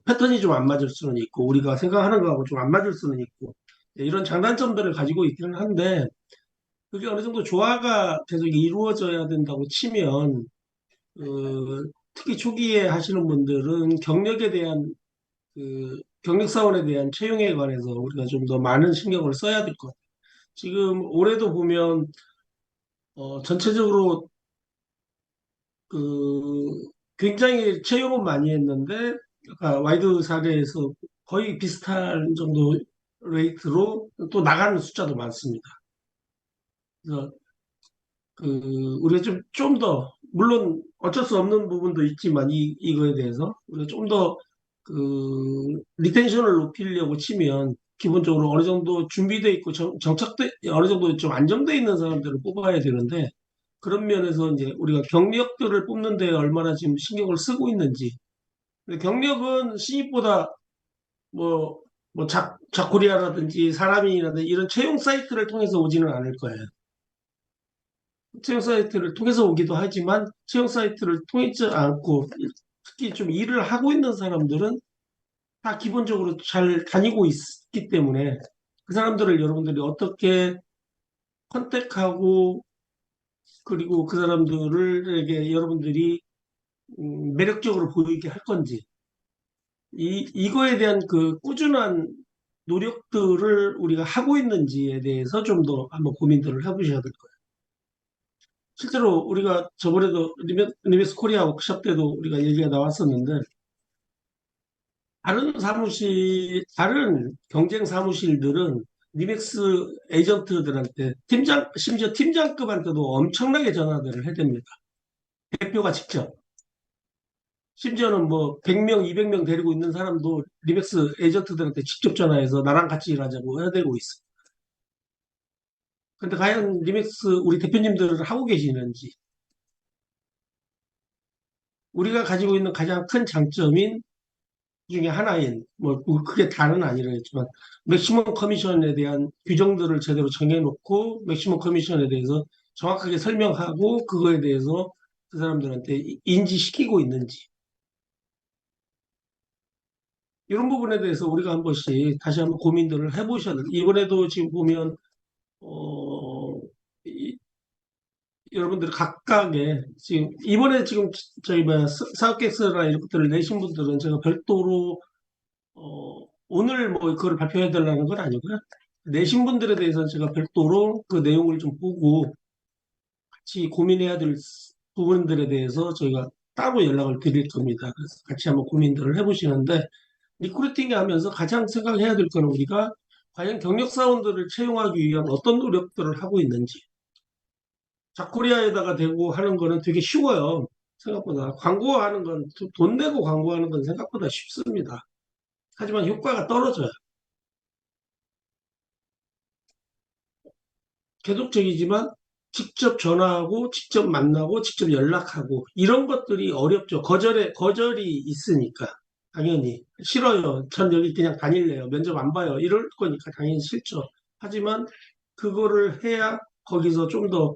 패턴이 좀 안 맞을 수는 있고, 우리가 생각하는 거하고 좀 안 맞을 수는 있고, 이런 장단점들을 가지고 있기는 한데, 그게 어느 정도 조화가 계속 이루어져야 된다고 치면, 어, 특히 초기에 하시는 분들은 경력사원에 대한 채용에 관해서 우리가 좀 더 많은 신경을 써야 될 것 같아요. 지금 올해도 보면, 전체적으로 굉장히 채용은 많이 했는데, 아까 와이드 사례에서 거의 비슷한 정도 레이트로 또 나가는 숫자도 많습니다. 그래서 우리가 좀 더, 물론 어쩔 수 없는 부분도 있지만, 이거에 대해서, 우리가 좀 더, 리텐션을 높이려고 치면, 기본적으로 어느 정도 준비돼 있고, 어느 정도 좀 안정돼 있는 사람들을 뽑아야 되는데, 그런 면에서 이제 우리가 경력들을 뽑는 데 얼마나 지금 신경을 쓰고 있는지. 근데 경력은 신입보다 뭐, 자코리아라든지 사람이라든지 이런 채용 사이트를 통해서 오지는 않을 거예요. 채용 사이트를 통해서 오기도 하지만 채용 사이트를 통하지 않고 특히 좀 일을 하고 있는 사람들은 다 기본적으로 잘 다니고 있기 때문에 그 사람들을 여러분들이 어떻게 컨택하고 그리고 그 사람들에게 여러분들이 매력적으로 보이게 할 건지 이거에 대한 그 꾸준한 노력들을 우리가 하고 있는지에 대해서 좀 더 한번 고민들을 해보셔야 될 거예요. 실제로 우리가 저번에도 리메스 코리아 워크숍 때도 우리가 얘기가 나왔었는데, 다른 경쟁 사무실들은 리맥스 에이전트들한테 심지어 팀장급한테도 엄청나게 전화들을 해댑니다. 대표가 직접. 심지어는 뭐 100명, 200명 데리고 있는 사람도 리맥스 에이전트들한테 직접 전화해서 나랑 같이 일하자고 해대고 있어. 근데 과연 리맥스 우리 대표님들은 하고 계시는지, 우리가 가지고 있는 가장 큰 장점인 중에 하나인, 뭐, 크게 다는 아니라겠지만, 맥시멈 커미션에 대한 규정들을 제대로 정해놓고, 맥시멈 커미션에 대해서 정확하게 설명하고, 그거에 대해서 그 사람들한테 인지시키고 있는지. 이런 부분에 대해서 우리가 한 번씩 다시 한번 고민들을 해보셔야 돼요. 이번에도 지금 보면, 어, 이- 여러분들 각각의, 이번에 저희 뭐야, 사업계획서나 이런 것들을 내신 분들은 제가 별도로 오늘 뭐 그걸 발표해 달라는 건 아니고요. 내신 분들에 대해서는 제가 별도로 그 내용을 좀 보고 같이 고민해야 될 부분들에 대해서 저희가 따로 연락을 드릴 겁니다. 그래서 같이 한번 고민들을 해보시는데 리크루팅 하면서 가장 생각해야 될 거는 우리가 과연 경력 사원들을 채용하기 위한 어떤 노력들을 하고 있는지. 자코리아에다가 대고 하는 거는 되게 쉬워요. 생각보다 광고하는 건 돈 내고 광고하는 건 생각보다 쉽습니다. 하지만 효과가 떨어져요. 계속적이지만 직접 전화하고, 직접 만나고, 직접 연락하고, 이런 것들이 어렵죠. 거절이 있으니까. 당연히. 싫어요. 전 여기 그냥 다닐래요. 면접 안 봐요. 이럴 거니까 당연히 싫죠. 하지만 그거를 해야 거기서 좀 더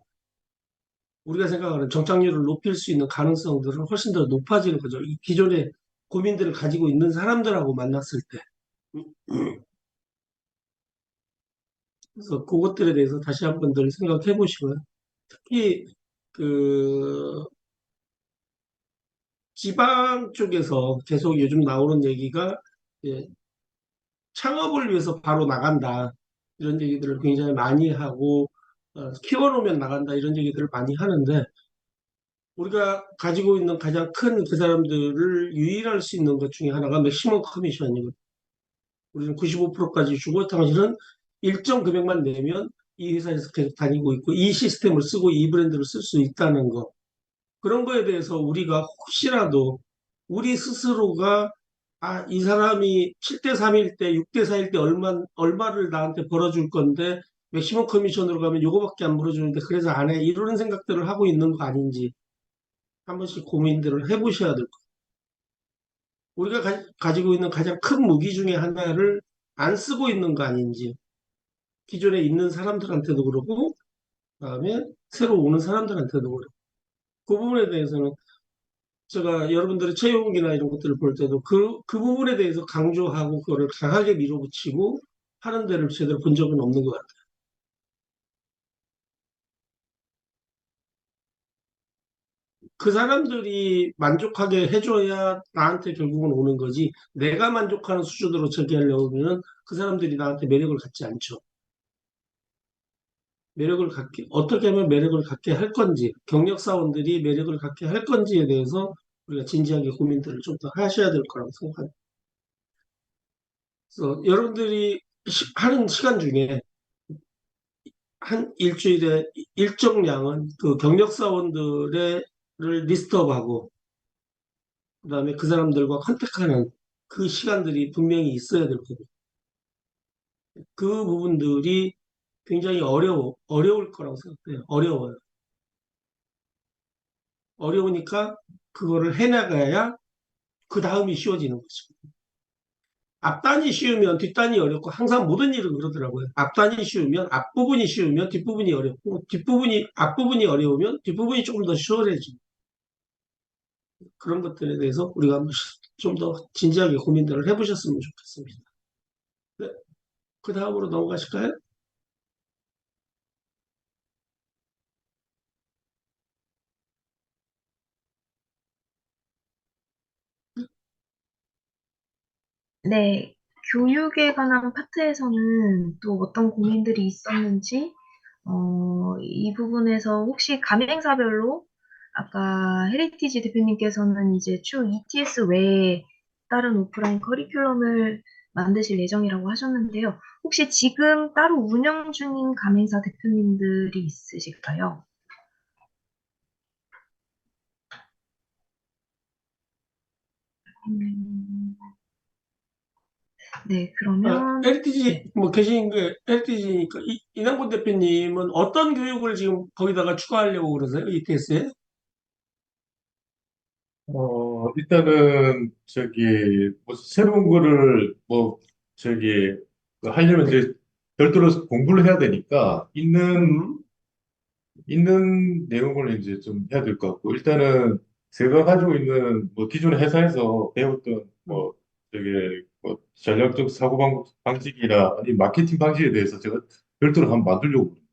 우리가 생각하는 정착률을 높일 수 있는 가능성들은 훨씬 더 높아지는 거죠. 이 기존의 고민들을 가지고 있는 사람들하고 만났을 때. 그래서 그것들에 대해서 다시 한번 더 생각해 보시고요. 특히 그 지방 쪽에서 계속 요즘 나오는 얘기가 예, 창업을 위해서 바로 나간다. 이런 얘기들을 굉장히 많이 하고 키워놓으면 나간다. 이런 얘기들을 많이 하는데 우리가 가지고 있는 가장 큰 그 사람들을 유일할 수 있는 것 중에 하나가 맥시멈 커미션이거든요. 우리는 95%까지 주고 당신은 일정 금액만 내면 이 회사에서 계속 다니고 있고 이 시스템을 쓰고 이 브랜드를 쓸 수 있다는 거. 그런 거에 대해서 우리가 혹시라도 우리 스스로가 이 사람이 7대 3일 때, 6대 4일 때 얼마를 나한테 벌어줄 건데 맥시멈 커미션으로 가면 요거밖에 안 벌어주는데 그래서 안 해. 이런 생각들을 하고 있는 거 아닌지 한 번씩 고민들을 해보셔야 될 거예요. 우리가 가지고 있는 가장 큰 무기 중에 하나를 안 쓰고 있는 거 아닌지 기존에 있는 사람들한테도 그러고 그다음에 새로 오는 사람들한테도 그러고 그 부분에 대해서는 제가 여러분들의 채용이나 이런 것들을 볼 때도 그 부분에 대해서 강조하고 그거를 강하게 밀어붙이고 하는 데를 제대로 본 적은 없는 것 같아요. 그 사람들이 만족하게 해줘야 나한테 결국은 오는 거지 내가 만족하는 수준으로 저기하려고 하면 그 사람들이 나한테 매력을 갖지 않죠. 어떻게 하면 매력을 갖게 할 건지, 경력 사원들이 매력을 갖게 할 건지에 대해서 우리가 진지하게 고민들을 좀 더 하셔야 될 거라고 생각합니다. 그래서 여러분들이 하는 시간 중에 한 일주일에 일정량은 그 경력 사원들의 리스트업하고 그다음에 그 사람들과 컨택하는 그 시간들이 분명히 있어야 될 거고 그 부분들이 굉장히 어려울 거라고 생각해요. 어려워요. 어려우니까 그거를 해나가야 그 다음이 쉬워지는 거죠. 앞단이 쉬우면 뒷단이 어렵고 항상 모든 일은 그러더라고요. 앞단이 쉬우면 앞부분이 쉬우면 뒷부분이 어렵고 앞부분이 어려우면 뒷부분이 조금 더 수월해지고 그런 것들에 대해서 우리가 한번 좀 더 진지하게 고민들을 해보셨으면 좋겠습니다. 네, 그 다음으로 넘어가실까요? 네, 교육에 관한 파트에서는 또 어떤 고민들이 있었는지, 이 부분에서 혹시 가맹사별로 아까 헤리티지 대표님께서는 이제 추후 ETS 외에 다른 오프라인 커리큘럼을 만드실 예정이라고 하셨는데요. 혹시 지금 따로 운영 중인 가맹사 대표님들이 있으실까요? 음, 네, 그러면, 네. LTG 뭐 계신 게 LTG니까 이남곤 대표님은 어떤 교육을 지금 거기다가 추가하려고 그러세요? ETS에? 일단은 뭐 새로운 거를 뭐 그 하려면 이제 별도로 공부를 해야 되니까 음, 있는 내용을 이제 좀 해야 될 것 같고, 일단은 제가 가지고 있는 뭐 기존 회사에서 배웠던 음, 뭐 전략적 방식이나 아니 마케팅 방식에 대해서 제가 별도로 한번 만들려고 합니다.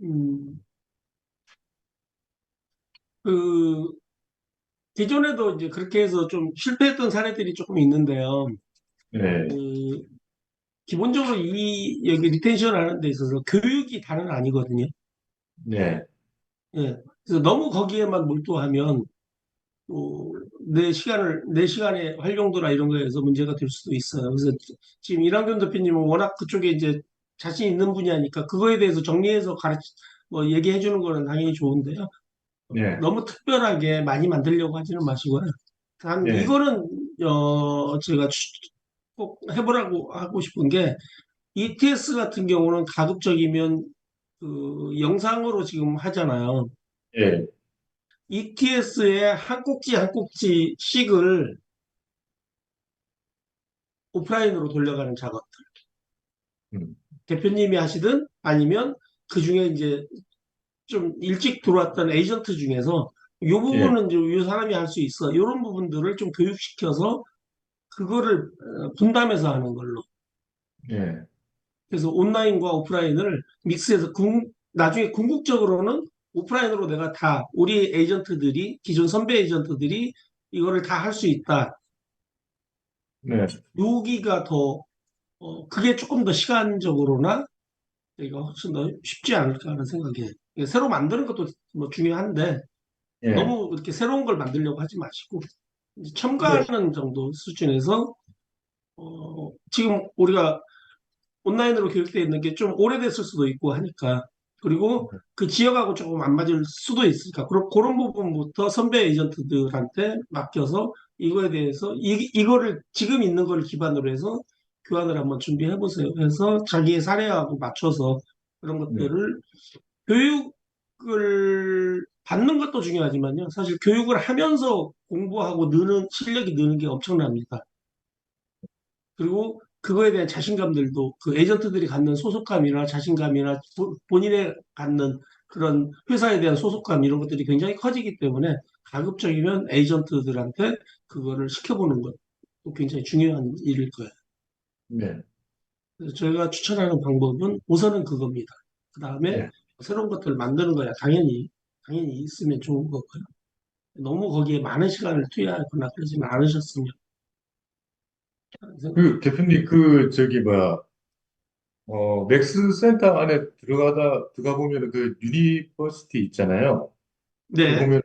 음. 그 기존에도 이제 그렇게 해서 좀 실패했던 사례들이 조금 있는데요. 네, 그 기본적으로 여기 리텐션 하는 데 있어서 교육이 다는 아니거든요. 네, 예. 그래서 너무 거기에만 몰두하면 내 시간의 활용도나 이런 거에서 문제가 될 수도 있어요. 그래서 지금 이랑균 대표님은 워낙 그쪽에 이제 자신 있는 분야니까 그거에 대해서 정리해서 뭐 얘기해 주는 거는 당연히 좋은데요. 네, 너무 특별하게 많이 만들려고 하지는 마시고요. 네, 이거는 제가 꼭 해보라고 하고 싶은 게 ETS 같은 경우는 가급적이면 그 영상으로 지금 하잖아요. 예, ETS의 한 꼭지 한 꼭지씩을 오프라인으로 돌려가는 작업. 음, 대표님이 하시든 아니면 그 중에 이제 좀 일찍 들어왔던 에이전트 중에서 이 예, 부분은 이제 이 사람이 할 수 있어. 이런 부분들을 좀 교육시켜서 그거를 분담해서 하는 걸로. 예, 그래서 온라인과 오프라인을 믹스해서 나중에 궁극적으로는 오프라인으로 내가 다 우리 에이전트들이 기존 선배 에이전트들이 이거를 다 할 수 있다. 네, 여기가 더 그게 조금 더 시간적으로나 이거 훨씬 더 쉽지 않을까 하는 생각이에요. 이게 새로 만드는 것도 뭐 중요한데 예. 너무 이렇게 새로운 걸 만들려고 하지 마시고 이제 근데, 첨가하는 정도 수준에서 지금 우리가 온라인으로 교육되어 있는 게 좀 오래됐을 수도 있고 하니까 그리고 그 지역하고 조금 안 맞을 수도 있으니까 그런 부분부터 선배 에이전트들한테 맡겨서 이거에 대해서 이거를 지금 있는 걸 기반으로 해서 교환을 한번 준비해 보세요. 해서 자기의 사례하고 맞춰서 그런 네, 것들을 교육을 받는 것도 중요하지만요. 사실 교육을 하면서 공부하고 느는 실력이 느는 게 엄청납니다. 그리고 그거에 대한 자신감들도 그 에이전트들이 갖는 소속감이나 자신감이나 본인의 갖는 그런 회사에 대한 소속감 이런 것들이 굉장히 커지기 때문에 가급적이면 에이전트들한테 그거를 시켜보는 것도 굉장히 중요한 일일 거예요. 네, 그래서 저희가 추천하는 방법은 우선은 그겁니다. 그 다음에 예. 새로운 것들을 만드는 거야. 당연히 있으면 좋은 거고요. 너무 거기에 많은 시간을 투여하거나 그러지 않으셨으면 하는 생각. 그 대표님 저기 뭐야 맥스 센터 안에 들어가 보면 그 유니버시티 있잖아요. 그 네, 보면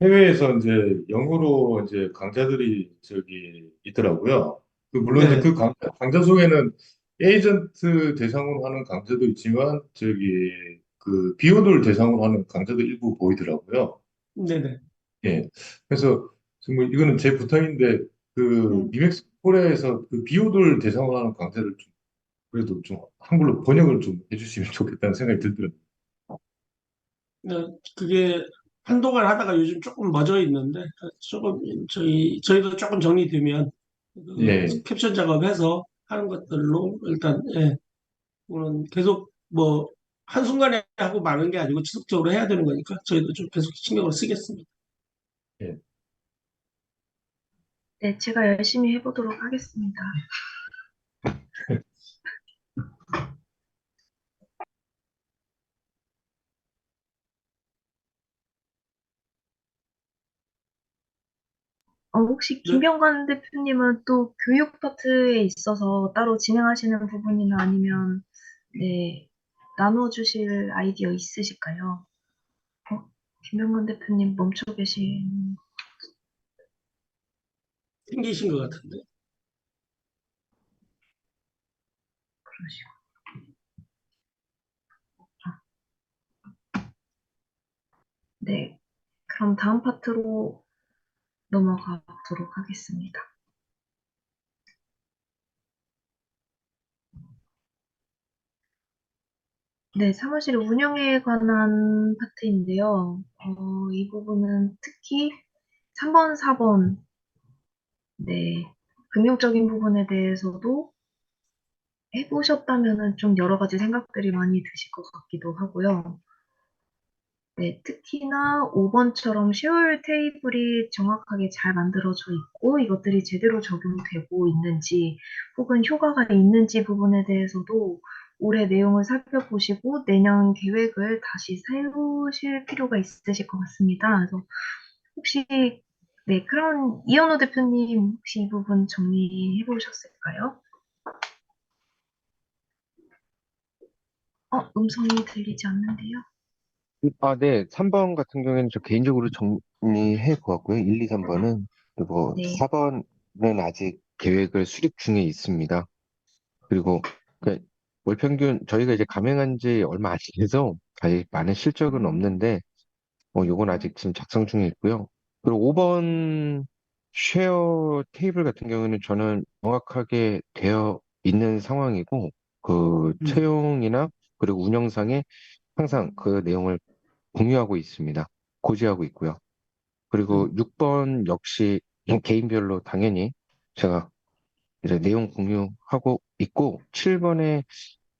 해외에서 이제 영어로 이제 강좌들이 저기 있더라고요. 그 물론 이제 네, 그 강좌 속에는 에이전트 대상으로 하는 강좌도 있지만 저기 그 비오들 대상으로 하는 강좌도 일부 보이더라고요. 네네. 예. 그래서 정말 이거는 제 부탁인데 그 음, 리맥스 코리아에서 그 비오들 대상으로 하는 강좌를 좀 그래도 좀 한글로 번역을 좀 해주시면 좋겠다는 생각이 들더라고요. 네, 그게 한동안 하다가 요즘 조금 멎어 있는데 조금 저희도 조금 정리되면 그 예. 캡션 작업해서 하는 것들로 일단 예, 그거는 계속 뭐 한순간에 하고 마는 게 아니고 지속적으로 해야 되는 거니까 저희도 좀 계속 신경을 쓰겠습니다. 예. 네, 제가 열심히 해보도록 하겠습니다. 혹시 네, 김병관 대표님은 또 교육 파트에 있어서 따로 진행하시는 부분이나 아니면 네, 나눠주실 아이디어 있으실까요? 김병관 대표님 멈춰 계신 생기신 것 같은데. 그러시고. 네, 그럼 다음 파트로 넘어가 보도록 하겠습니다. 네, 사무실 운영에 관한 파트인데요. 이 부분은 특히 3번, 4번, 네, 금융적인 부분에 대해서도 해보셨다면은 좀 여러 가지 생각들이 많이 드실 것 같기도 하고요. 네, 특히나 5번처럼 쉐어율 테이블이 정확하게 잘 만들어져 있고 이것들이 제대로 적용되고 있는지 혹은 효과가 있는지 부분에 대해서도 올해 내용을 살펴보시고 내년 계획을 다시 세우실 필요가 있으실 것 같습니다. 그래서 혹시 네, 그럼 이현우 대표님 혹시 이 부분 정리해 보셨을까요? 음성이 들리지 않는데요. 네. 3번 같은 경우에는 저 개인적으로 정리해 보았고요. 1, 2, 3번은. 그리고 네. 4번은 아직 계획을 수립 중에 있습니다. 그리고 그 월평균 저희가 이제 감행한 지 얼마 안 돼서 아직 많은 실적은 없는데 요건 아직 지금 작성 중에 있고요. 그리고 5번 쉐어 테이블 같은 경우는 저는 정확하게 되어 있는 상황이고 그 음, 채용이나 그리고 운영상에 항상 그 내용을 공유하고 있습니다. 고지하고 있고요. 그리고 음, 6번 역시 개인별로 당연히 제가 이제 내용 공유하고 있고, 7번에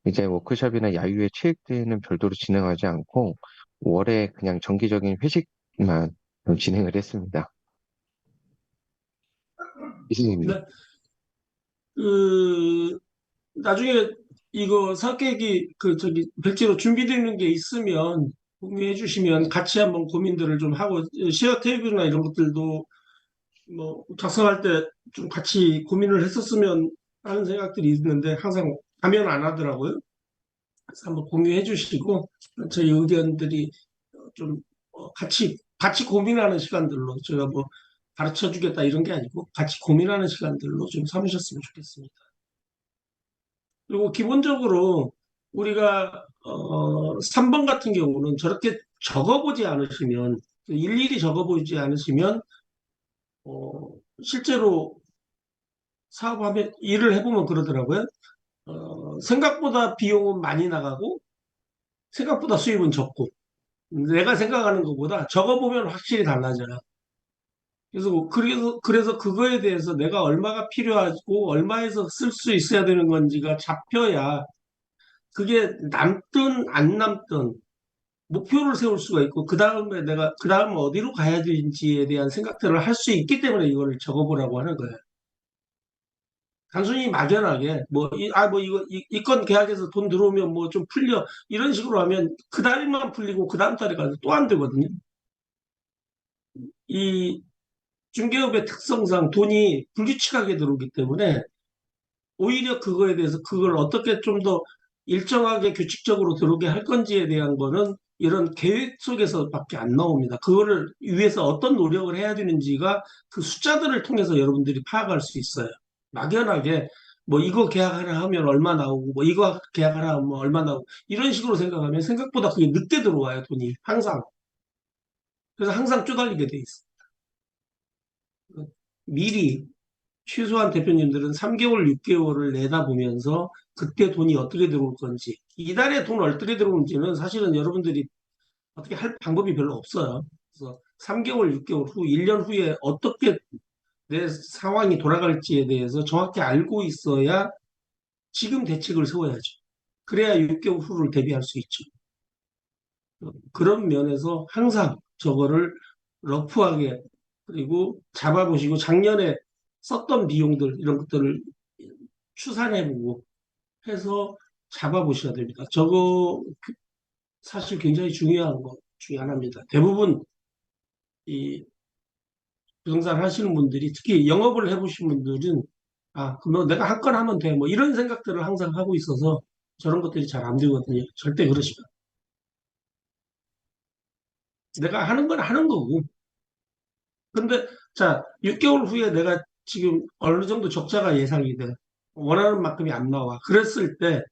이제 워크숍이나 야유회 체육대회는 별도로 진행하지 않고 월에 그냥 정기적인 회식만 좀 진행을 했습니다. 이승입니다. 네. 그 나중에 이거 성격이 백지로 준비되는 게 있으면 공유해 주시면 같이 한번 고민들을 좀 하고 시어 테이블이나 이런 것들도 뭐 작성할 때 좀 같이 고민을 했었으면 하는 생각들이 있는데 항상 가면 안 하더라고요. 그래서 한번 공유해 주시고 저희 의견들이 좀 같이 고민하는 시간들로 제가 뭐 가르쳐 주겠다 이런 게 아니고 같이 고민하는 시간들로 좀 삼으셨으면 좋겠습니다. 그리고 기본적으로 우리가 3번 같은 경우는 저렇게 적어보지 않으시면 일일이 적어보지 않으시면 어, 실제로 사업하면 일을 해보면 그러더라고요. 생각보다 비용은 많이 나가고 생각보다 수입은 적고 내가 생각하는 것보다 적어보면 확실히 달라져요. 그래서 그거에 대해서 내가 얼마가 필요하고 얼마에서 쓸 수 있어야 되는 건지가 잡혀야 그게 남든 안 남든 목표를 세울 수가 있고 그 다음에 내가 그 다음 어디로 가야 되는지에 대한 생각들을 할 수 있기 때문에 이거를 적어보라고 하는 거예요. 단순히 막연하게 뭐 이거 이 건 계약해서 돈 들어오면 뭐 좀 풀려 이런 식으로 하면 그 달만 풀리고 그 다음 달에 가서 또 안 되거든요. 이 중개업의 특성상 돈이 불규칙하게 들어오기 때문에 오히려 그거에 대해서 그걸 어떻게 좀 더 일정하게 규칙적으로 들어오게 할 건지에 대한 거는 이런 계획 속에서밖에 안 나옵니다. 그거를 위해서 어떤 노력을 해야 되는지가 그 숫자들을 통해서 여러분들이 파악할 수 있어요. 막연하게 뭐 이거 계약하나 하면 얼마 나오고 뭐 이거 계약하나 하면 얼마 나오고 이런 식으로 생각하면 생각보다 그게 늦게 들어와요, 돈이. 항상. 그래서 항상 쪼달리게 돼 있어요. 미리 최소한 대표님들은 3개월, 6개월을 내다보면서 그때 돈이 어떻게 들어올 건지, 이달에 돈 어떻게 들어오는지는 사실은 여러분들이 어떻게 할 방법이 별로 없어요. 그래서 3개월, 6개월 후, 1년 후에 어떻게 내 상황이 돌아갈지에 대해서 정확히 알고 있어야 지금 대책을 세워야죠. 그래야 6개월 후를 대비할 수 있죠. 그런 면에서 항상 저거를 러프하게 그리고 잡아보시고 작년에 썼던 비용들 이런 것들을 추산해보고 해서 잡아보셔야 됩니다. 저거 사실 굉장히 중요한 것 중에 하나입니다. 대부분 이 부동산 하시는 분들이 특히 영업을 해보신 분들은 그럼 내가 한 건 하면 돼. 뭐 이런 생각들을 항상 하고 있어서 저런 것들이 잘 안 되거든요. 절대 그러시면. 내가 하는 건 하는 거고. 근데 자, 6개월 후에 내가 지금 어느 정도 적자가 예상이 돼. 원하는 만큼이 안 나와. 그랬을 때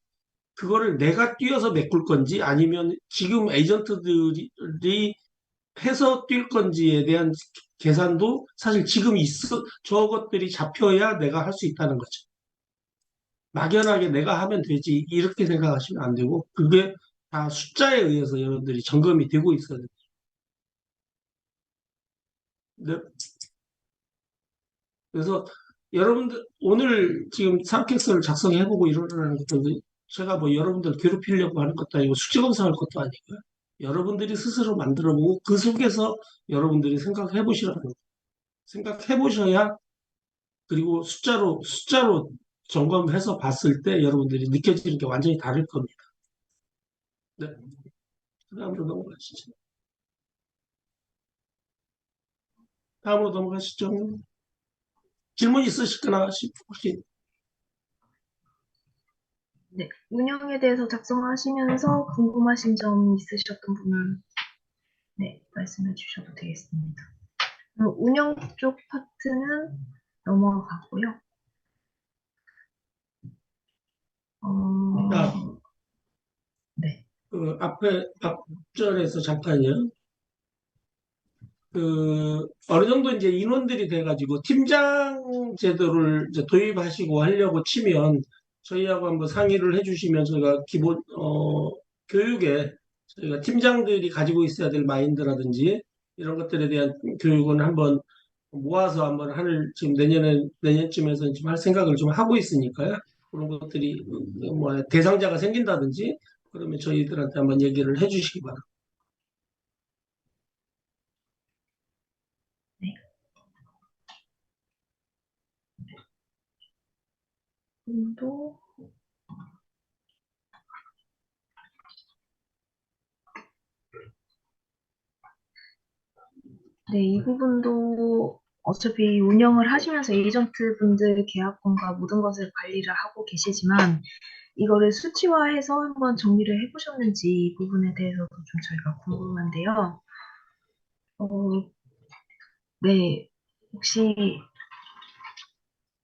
그거를 내가 뛰어서 메꿀 건지 아니면 지금 에이전트들이 해서 뛸 건지에 대한 계산도 사실 지금 저것들이 잡혀야 내가 할 수 있다는 거죠. 막연하게 내가 하면 되지 이렇게 생각하시면 안 되고 그게 다 숫자에 의해서 여러분들이 점검이 되고 있어야 돼요. 네. 그래서 여러분들 오늘 지금 사업계획서를 작성해보고 이러라는 것도 제가 뭐 여러분들 괴롭히려고 하는 것도 아니고 수치검사할 것도 아니고요. 여러분들이 스스로 만들어보고 그 속에서 여러분들이 생각해보시라는 거예요. 생각해보셔야 그리고 숫자로 점검해서 봤을 때 여러분들이 느껴지는 게 완전히 다를 겁니다. 네. 다음으로 넘어가시죠. 다음으로 넘어가시죠. 질문 있으시거나 혹시 네, 운영에 대해서 작성하시면서 궁금하신 점 있으셨던 분은 네, 말씀해 주셔도 되겠습니다. 그럼 운영 쪽 파트는 넘어가고요. 아, 네. 앞절에서 잠깐요. 어느 정도 이제 인원들이 돼가지고 팀장 제도를 이제 도입하시고 하려고 치면 저희하고 한번 상의를 해주시면 저희가 기본 교육에 저희가 팀장들이 가지고 있어야 될 마인드라든지 이런 것들에 대한 교육은 한번 모아서 한번 지금 내년쯤에서 좀 할 생각을 좀 하고 있으니까요. 그런 것들이 뭐 대상자가 생긴다든지 그러면 저희들한테 한번 얘기를 해주시기 바랍니다. 네. 도 네, 이 부분도 어차피 운영을 하시면서 에이전트 분들 계약권과 모든 것을 관리를 하고 계시지만 이거를 수치화해서 한번 정리를 해보셨는지 이 부분에 대해서도 좀 저희가 궁금한데요. 네, 혹시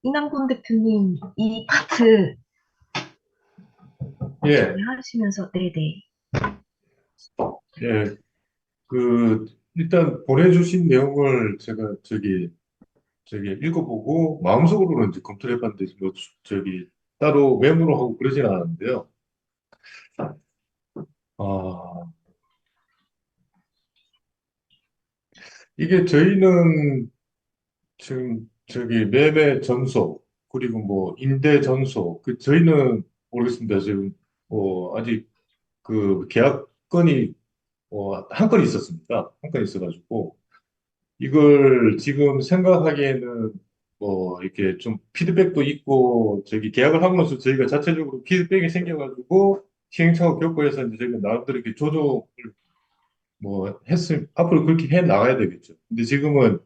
이남곤 대표님 이 파트 예, 정리하시면서 네네. 예, 일단 보내주신 내용을 제가 저기 읽어보고 마음속으로는 이제 검토를 해봤는데, 뭐, 따로 메모로 하고 그러진 않았는데요. 아, 이게 저희는 지금 매매 전소, 그리고 뭐 임대 전소, 저희는 모르겠습니다. 지금 아직 계약건이 한 건 있었습니다. 한 건 있어가지고 이걸 지금 생각하기에는 이렇게 좀 피드백도 있고 계약을 하고 나서 저희가 자체적으로 피드백이 생겨가지고 시행착오 겪고 해서 이제 저희가 나름대로 이렇게 조정을 앞으로 그렇게 해 나가야 되겠죠. 근데 지금은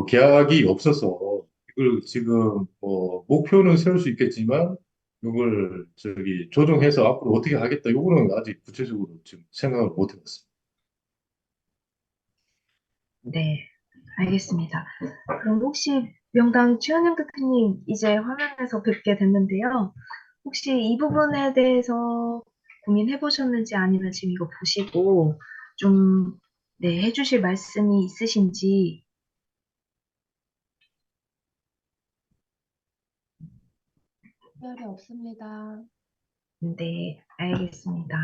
계약이 없어서 이걸 지금 목표는 세울 수 있겠지만 이걸 조정해서 앞으로 어떻게 하겠다 이거는 아직 구체적으로 지금 생각을 못 해봤습니다. 네, 알겠습니다. 그럼 혹시 명당 최은영 대표님 이제 화면에서 뵙게 됐는데요. 혹시 이 부분에 대해서 고민해 보셨는지 아니면 지금 이거 보시고 좀 네, 해주실 말씀이 있으신지. 특별히 없습니다. 네, 알겠습니다.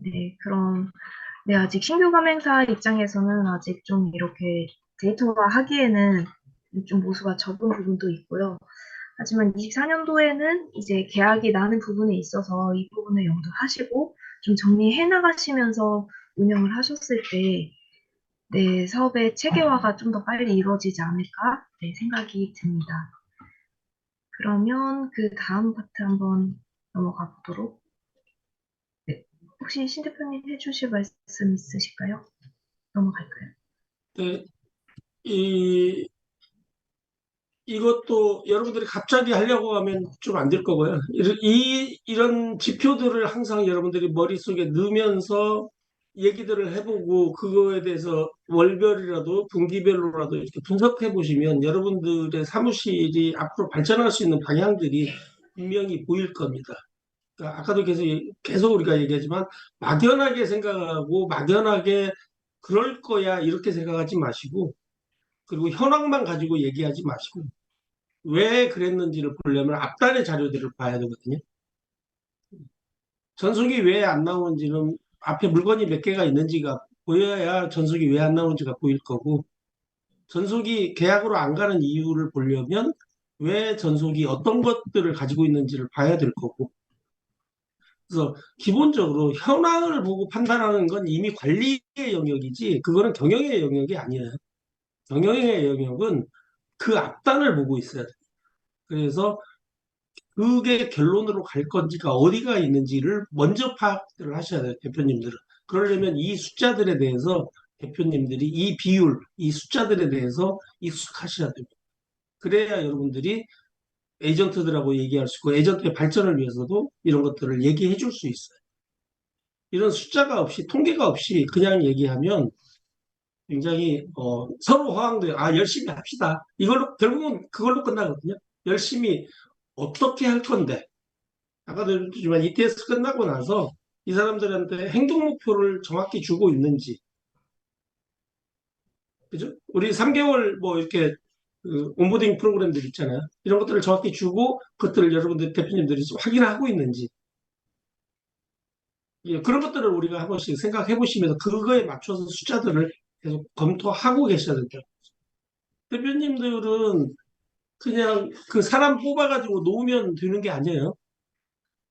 네, 그럼 네, 아직 신규 가맹사 입장에서는 아직 좀 이렇게 데이터화 하기에는 좀 모수가 적은 부분도 있고요. 하지만 24년도에는 이제 계약이 나는 부분에 있어서 이 부분을 염두하시고 좀 정리해 나가시면서 운영을 하셨을 때, 네, 사업의 체계화가 좀 더 빨리 이루어지지 않을까, 네, 생각이 듭니다. 그러면 그 다음 파트 한번 넘어가 보도록. 네, 혹시 신 대표님 해주실 말씀 있으실까요? 넘어갈까요? 네, 이것도 여러분들이 갑자기 하려고 하면 좀 안 될 거고요. 이런 지표들을 항상 여러분들이 머릿속에 넣으면서 얘기들을 해보고 그거에 대해서 월별이라도 분기별로라도 이렇게 분석해 보시면 여러분들의 사무실이 앞으로 발전할 수 있는 방향들이 분명히 보일 겁니다. 그러니까 아까도 계속 우리가 얘기하지만 막연하게 생각하고 막연하게 그럴 거야 이렇게 생각하지 마시고 그리고 현황만 가지고 얘기하지 마시고 왜 그랬는지를 보려면 앞단의 자료들을 봐야 되거든요. 전속이 왜 안 나오는지는 앞에 물건이 몇 개가 있는지가 보여야 전속이 왜 안 나오는지가 보일 거고 전속이 계약으로 안 가는 이유를 보려면 왜 전속이 어떤 것들을 가지고 있는지를 봐야 될 거고 그래서 기본적으로 현황을 보고 판단하는 건 이미 관리의 영역이지 그거는 경영의 영역이 아니에요. 경영의 영역은 그 앞단을 보고 있어야 돼요. 그래서 그게 결론으로 갈 건지가 어디가 있는지를 먼저 파악을 하셔야 돼요, 대표님들은. 그러려면 이 숫자들에 대해서 대표님들이 이 비율, 이 숫자들에 대해서 익숙하셔야 됩니다. 그래야 여러분들이 에이전트들하고 얘기할 수 있고 에이전트의 발전을 위해서도 이런 것들을 얘기해 줄 수 있어요. 이런 숫자가 없이 통계가 없이 그냥 얘기하면 굉장히 서로 허황돼요. 아 열심히 합시다. 이걸로 결국은 그걸로 끝나거든요. 열심히 어떻게 할 건데 아까도 얘기했지만 ETS 끝나고 나서 이 사람들한테 행동 목표를 정확히 주고 있는지, 그죠? 우리 3개월 뭐 이렇게 그 온보딩 프로그램들 있잖아요. 이런 것들을 정확히 주고 그것들을 여러분들 대표님들이 좀 확인하고 있는지 예, 그런 것들을 우리가 한 번씩 생각해 보시면서 그거에 맞춰서 숫자들을 계속 검토하고 계셔야 된다. 대표님들은 그냥 그 사람 뽑아가지고 놓으면 되는 게 아니에요.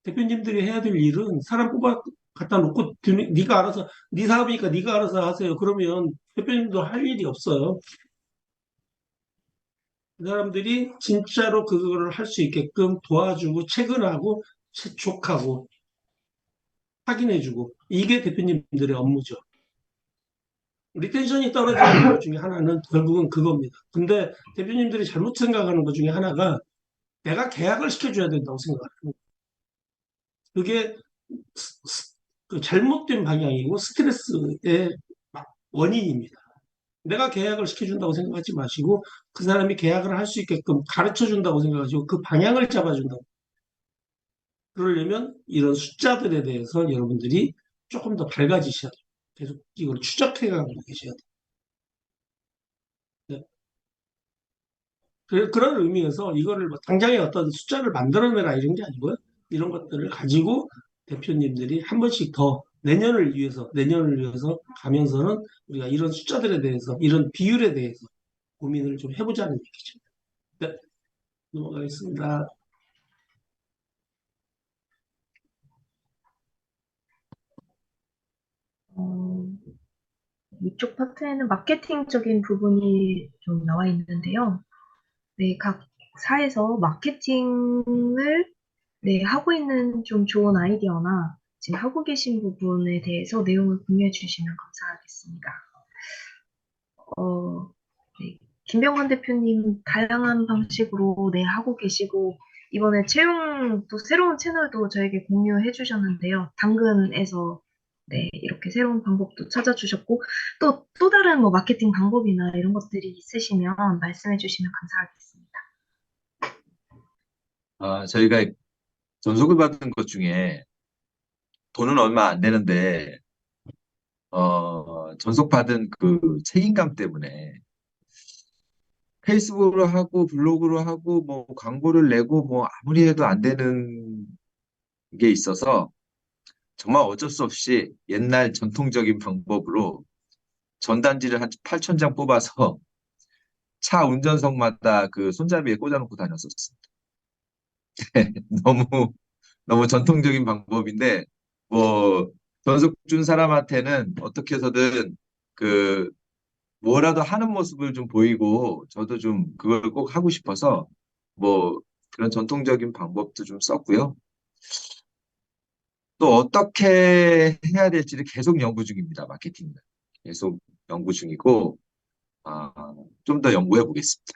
대표님들이 해야 될 일은 사람 뽑아 갖다 놓고 네가 알아서 네 사업이니까 네가 알아서 하세요. 그러면 대표님도 할 일이 없어요. 그 사람들이 진짜로 그거를 할 수 있게끔 도와주고 체근하고 재촉하고 확인해주고 이게 대표님들의 업무죠. 리텐션이 떨어지는 이유 중에 하나는 결국은 그겁니다. 근데 대표님들이 잘못 생각하는 것 중에 하나가 내가 계약을 시켜줘야 된다고 생각하는 거예요. 그게 그 잘못된 방향이고 스트레스의 원인입니다. 내가 계약을 시켜준다고 생각하지 마시고 그 사람이 계약을 할 수 있게끔 가르쳐준다고 생각하시고 그 방향을 잡아준다고. 그러려면 이런 숫자들에 대해서 여러분들이 조금 더 밝아지셔야 돼요. 계속 이걸 추적해가고 계셔야 돼요. 네. 그런 의미에서 이거를 뭐 당장에 어떤 숫자를 만들어내라 이런 게 아니고요. 이런 것들을 가지고 대표님들이 한 번씩 더 내년을 위해서 가면서는 우리가 이런 숫자들에 대해서 이런 비율에 대해서 고민을 좀 해보자는 얘기죠. 네, 넘어가겠습니다. 어, 이쪽 파트에는 마케팅적인 부분이 좀 나와 있는데요. 네, 각 사에서 마케팅을 네, 하고 있는 좀 좋은 아이디어나 지금 하고 계신 부분에 대해서 내용을 공유해 주시면 감사하겠습니다. 네, 김병관 대표님 다양한 방식으로 네, 하고 계시고 이번에 채용 또 새로운 채널도 저에게 공유해 주셨는데요. 당근에서 네, 이렇게 새로운 방법도 찾아주셨고 또 다른 뭐 마케팅 방법이나 이런 것들이 있으시면 말씀해 주시면 감사하겠습니다. 저희가 전속을 받은 것 중에 돈은 얼마 안 되는데, 전속받은 그 책임감 때문에 페이스북으로 하고 블로그로 하고 뭐 광고를 내고 뭐 아무리 해도 안 되는 게 있어서 정말 어쩔 수 없이 옛날 전통적인 방법으로 전단지를 한 8,000장 뽑아서 차 운전석마다 그 손잡이에 꽂아놓고 다녔었습니다. 너무 너무 전통적인 방법인데 뭐 전속 준 사람한테는 어떻게 해서든 그 뭐라도 하는 모습을 좀 보이고 저도 좀 그걸 꼭 하고 싶어서 뭐 그런 전통적인 방법도 좀 썼고요. 또 어떻게 해야 될지를 계속 연구 중입니다. 마케팅은. 계속 연구 중이고 아, 좀 더 연구해 보겠습니다.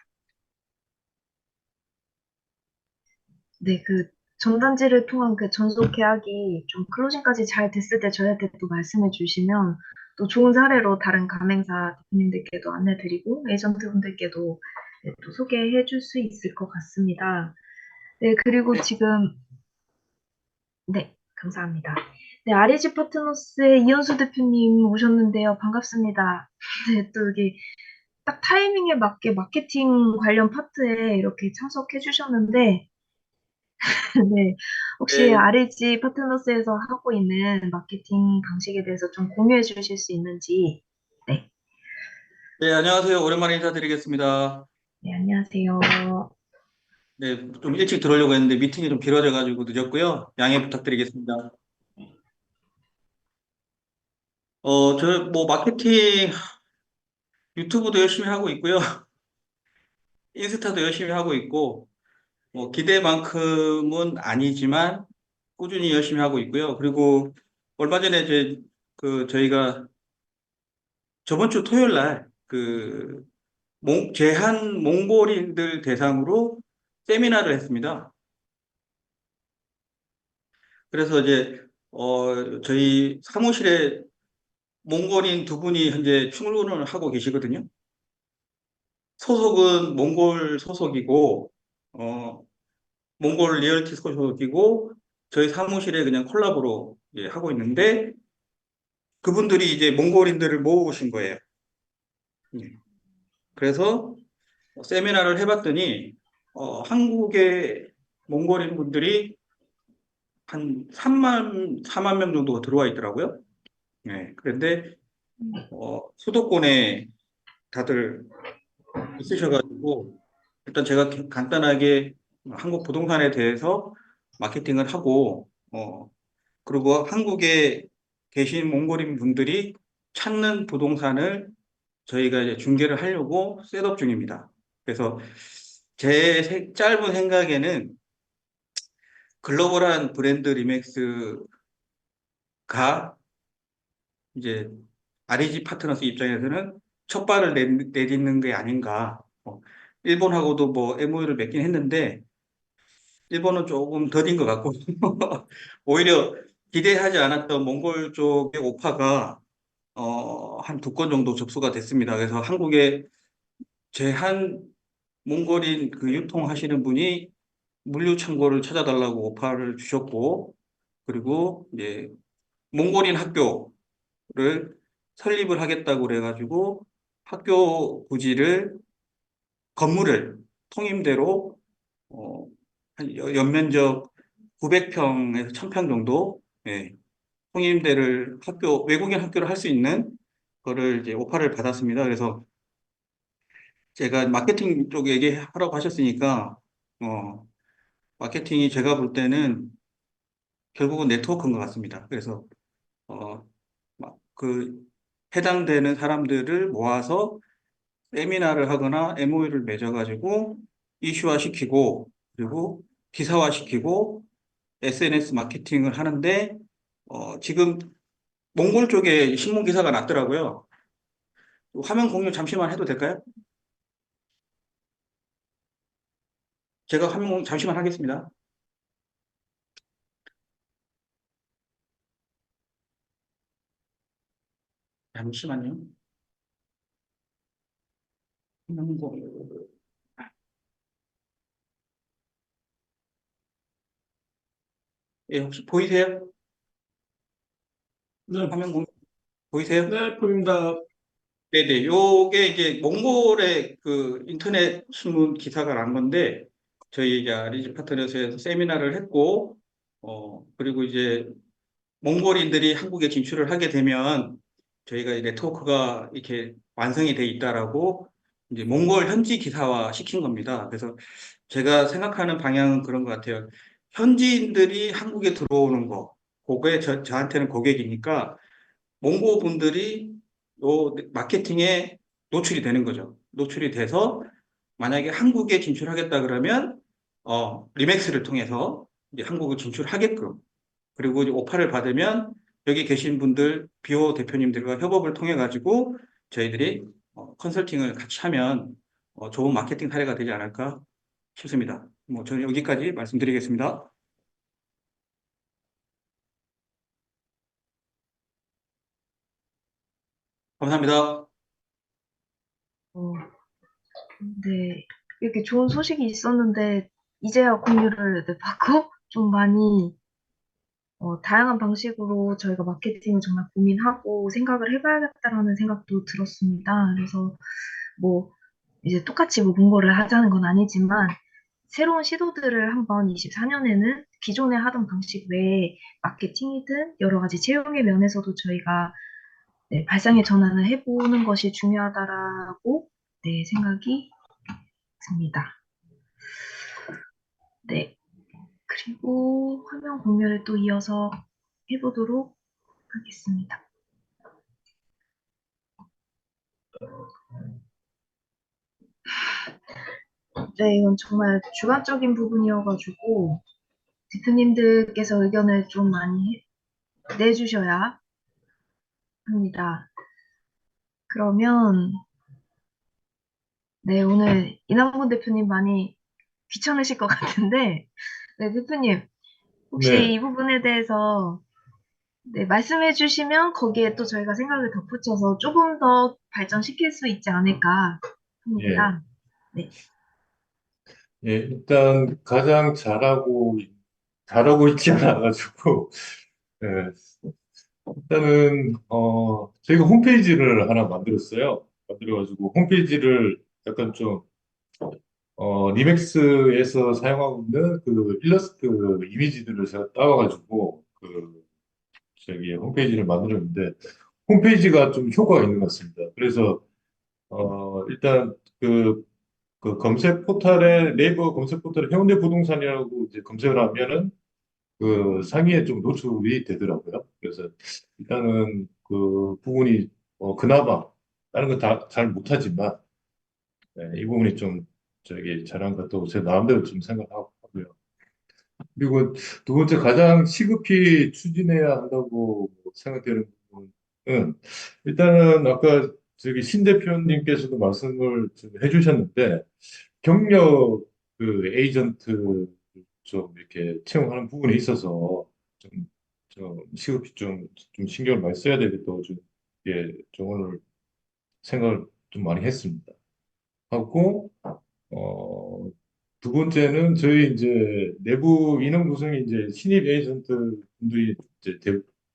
네, 그 전단지를 통한 그 전속 계약이 좀 클로징까지 잘 됐을 때 저희한테 또 말씀해 주시면 또 좋은 사례로 다른 가맹사 대표님들께도 안내드리고 에이전트분들께도 네, 또 소개해 줄 수 있을 것 같습니다. 네, 그리고 지금 네, 감사합니다. 네, 아리지 파트너스의 이현수 대표님 오셨는데요. 반갑습니다. 네, 또 여기 딱 타이밍에 맞게 마케팅 관련 파트에 이렇게 참석해 주셨는데 네. 혹시 네, RG 파트너스에서 하고 있는 마케팅 방식에 대해서 좀 공유해 주실 수 있는지. 네. 네, 안녕하세요. 오랜만에 인사드리겠습니다. 네, 안녕하세요. 네, 좀 일찍 들어오려고 했는데 미팅이 좀 길어져가지고 늦었고요. 양해 부탁드리겠습니다. 저 뭐 마케팅 유튜브도 열심히 하고 있고요. 인스타도 열심히 하고 있고, 뭐 기대만큼은 아니지만 꾸준히 열심히 하고 있고요. 그리고 얼마 전에 저희가 저번 주 토요일 날그 제한 몽골인들 대상으로 세미나를 했습니다. 그래서 이제 저희 사무실에 몽골인 두 분이 현재 출근을 하고 계시거든요. 소속은 몽골 소속이고 몽골 리얼티 소속이고 저희 사무실에 그냥 콜라보로 하고 있는데 그분들이 이제 몽골인들을 모으신 거예요. 예. 그래서 세미나를 해봤더니 한국의 몽골인 분들이 한 4만 명 정도가 들어와 있더라고요. 네, 그런데 수도권에 다들 있으셔가지고 일단 제가 간단하게 한국 부동산에 대해서 마케팅을 하고 그리고 한국에 계신 몽골인 분들이 찾는 부동산을 저희가 이제 중개를 하려고 셋업 중입니다. 그래서 제 짧은 생각에는 글로벌한 브랜드 리맥스가 이제 REG 파트너스 입장에서는 첫 발을 내딛는 게 아닌가. 일본하고도 뭐 MOU를 맺긴 했는데 일본은 조금 더딘 것 같고 오히려 기대하지 않았던 몽골 쪽의 오파가 한 2건 정도 접수가 됐습니다. 그래서 한국에 제한 몽골인 그 유통하시는 분이 물류 창고를 찾아달라고 오파를 주셨고, 그리고 이제 몽골인 학교를 설립을 하겠다고 그래가지고 학교 부지를 건물을 통임대로 한 연면적 900평에서 1000평 정도 예, 통임대를 외국인 학교를 할 수 있는 거를 이제 오파를 받았습니다. 그래서 제가 마케팅 쪽 얘기하라고 하셨으니까 어, 마케팅이 제가 볼 때는 결국은 네트워크인 것 같습니다. 그래서 그 해당되는 사람들을 모아서 세미나를 하거나 MOU를 맺어가지고 이슈화 시키고 그리고 기사화 시키고 SNS 마케팅을 하는데 지금 몽골 쪽에 신문 기사가 났더라고요. 화면 공유 잠시만 해도 될까요? 제가 화면 공유 잠시만 하겠습니다. 잠시만요. 화면 공유. 예, 혹시 보이세요? 네, 화면 공유 보이세요? 네, 보입니다. 네네. 요게 이제 몽골의 그 인터넷 신문 기사가 난 건데, 저희 이제 리즈 파트너스에서 세미나를 했고, 그리고 이제 몽골인들이 한국에 진출을 하게 되면 저희가 이 네트워크가 이렇게 완성이 돼 있다라고 이제 몽골 현지 기사화 시킨 겁니다. 그래서 제가 생각하는 방향은 그런 것 같아요. 현지인들이 한국에 들어오는 거, 그게 저한테는 고객이니까 몽고 분들이 요 마케팅에 노출이 되는 거죠. 노출이 돼서 만약에 한국에 진출하겠다 그러면 리맥스를 통해서 이제 한국을 진출하게끔 그리고 이제 오파를 받으면 여기 계신 분들 비오 대표님들과 협업을 통해 가지고 저희들이 컨설팅을 같이 하면 좋은 마케팅 사례가 되지 않을까 싶습니다. 뭐 저는 여기까지 말씀드리겠습니다. 감사합니다. 어, 네. 이렇게 좋은 소식이 있었는데, 이제야 공유를 네, 받고, 좀 많이, 다양한 방식으로 저희가 마케팅을 정말 고민하고 생각을 해봐야겠다라는 생각도 들었습니다. 그래서, 뭐, 이제 똑같이 뭐 공부를 하자는 건 아니지만, 새로운 시도들을 한번 24년에는 기존에 하던 방식 외에 마케팅이든 여러 가지 채용의 면에서도 저희가 네, 발상의 전환을 해보는 것이 중요하다라고 네, 생각이 듭니다. 네, 그리고 화면 공유를 또 이어서 해보도록 하겠습니다. 네, 이건 정말 주관적인 부분이어가지고 대표님들께서 의견을 좀 많이 내주셔야 합니다. 그러면 네, 오늘 이남곤 대표님 많이 귀찮으실 것 같은데 네, 대표님 혹시 네. 이 부분에 대해서 네, 말씀해 주시면 거기에 또 저희가 생각을 덧붙여서 조금 더 발전시킬 수 있지 않을까 예. 합니다. 네. 예, 일단 가장 잘하고 있지 않아가지고, 예, 일단은, 저희가 홈페이지를 하나 만들었어요. 만들어가지고, 홈페이지를 약간 좀 리맥스에서 사용하고 있는 그 일러스트 이미지들을 제가 따와가지고 저기 홈페이지를 만들었는데 홈페이지가 좀 효과가 있는 것 같습니다. 그래서 일단 그 검색 포털에 네이버 검색 포털에 해운대 부동산이라고 이제 검색을 하면은 그 상위에 좀 노출이 되더라고요. 그래서 일단은 그 부분이 그나마 다른 건 다 잘 못하지만 이 부분이 좀 저기 잘한 것도 제 나름대로 좀 생각하고요. 그리고 두 번째 가장 시급히 추진해야 한다고 생각되는 부분은 일단은 아까 저기 신 대표님께서도 말씀을 좀 해주셨는데 경력 에이전트 좀 이렇게 채용하는 부분에 있어서 좀, 좀 시급히 좀 신경을 많이 써야 되겠다고 좀 오늘 생각을 좀 많이 했습니다. 하고 어, 두 번째는 저희 이제 내부 인원 구성이 이제 신입 에이전트 분들이 이제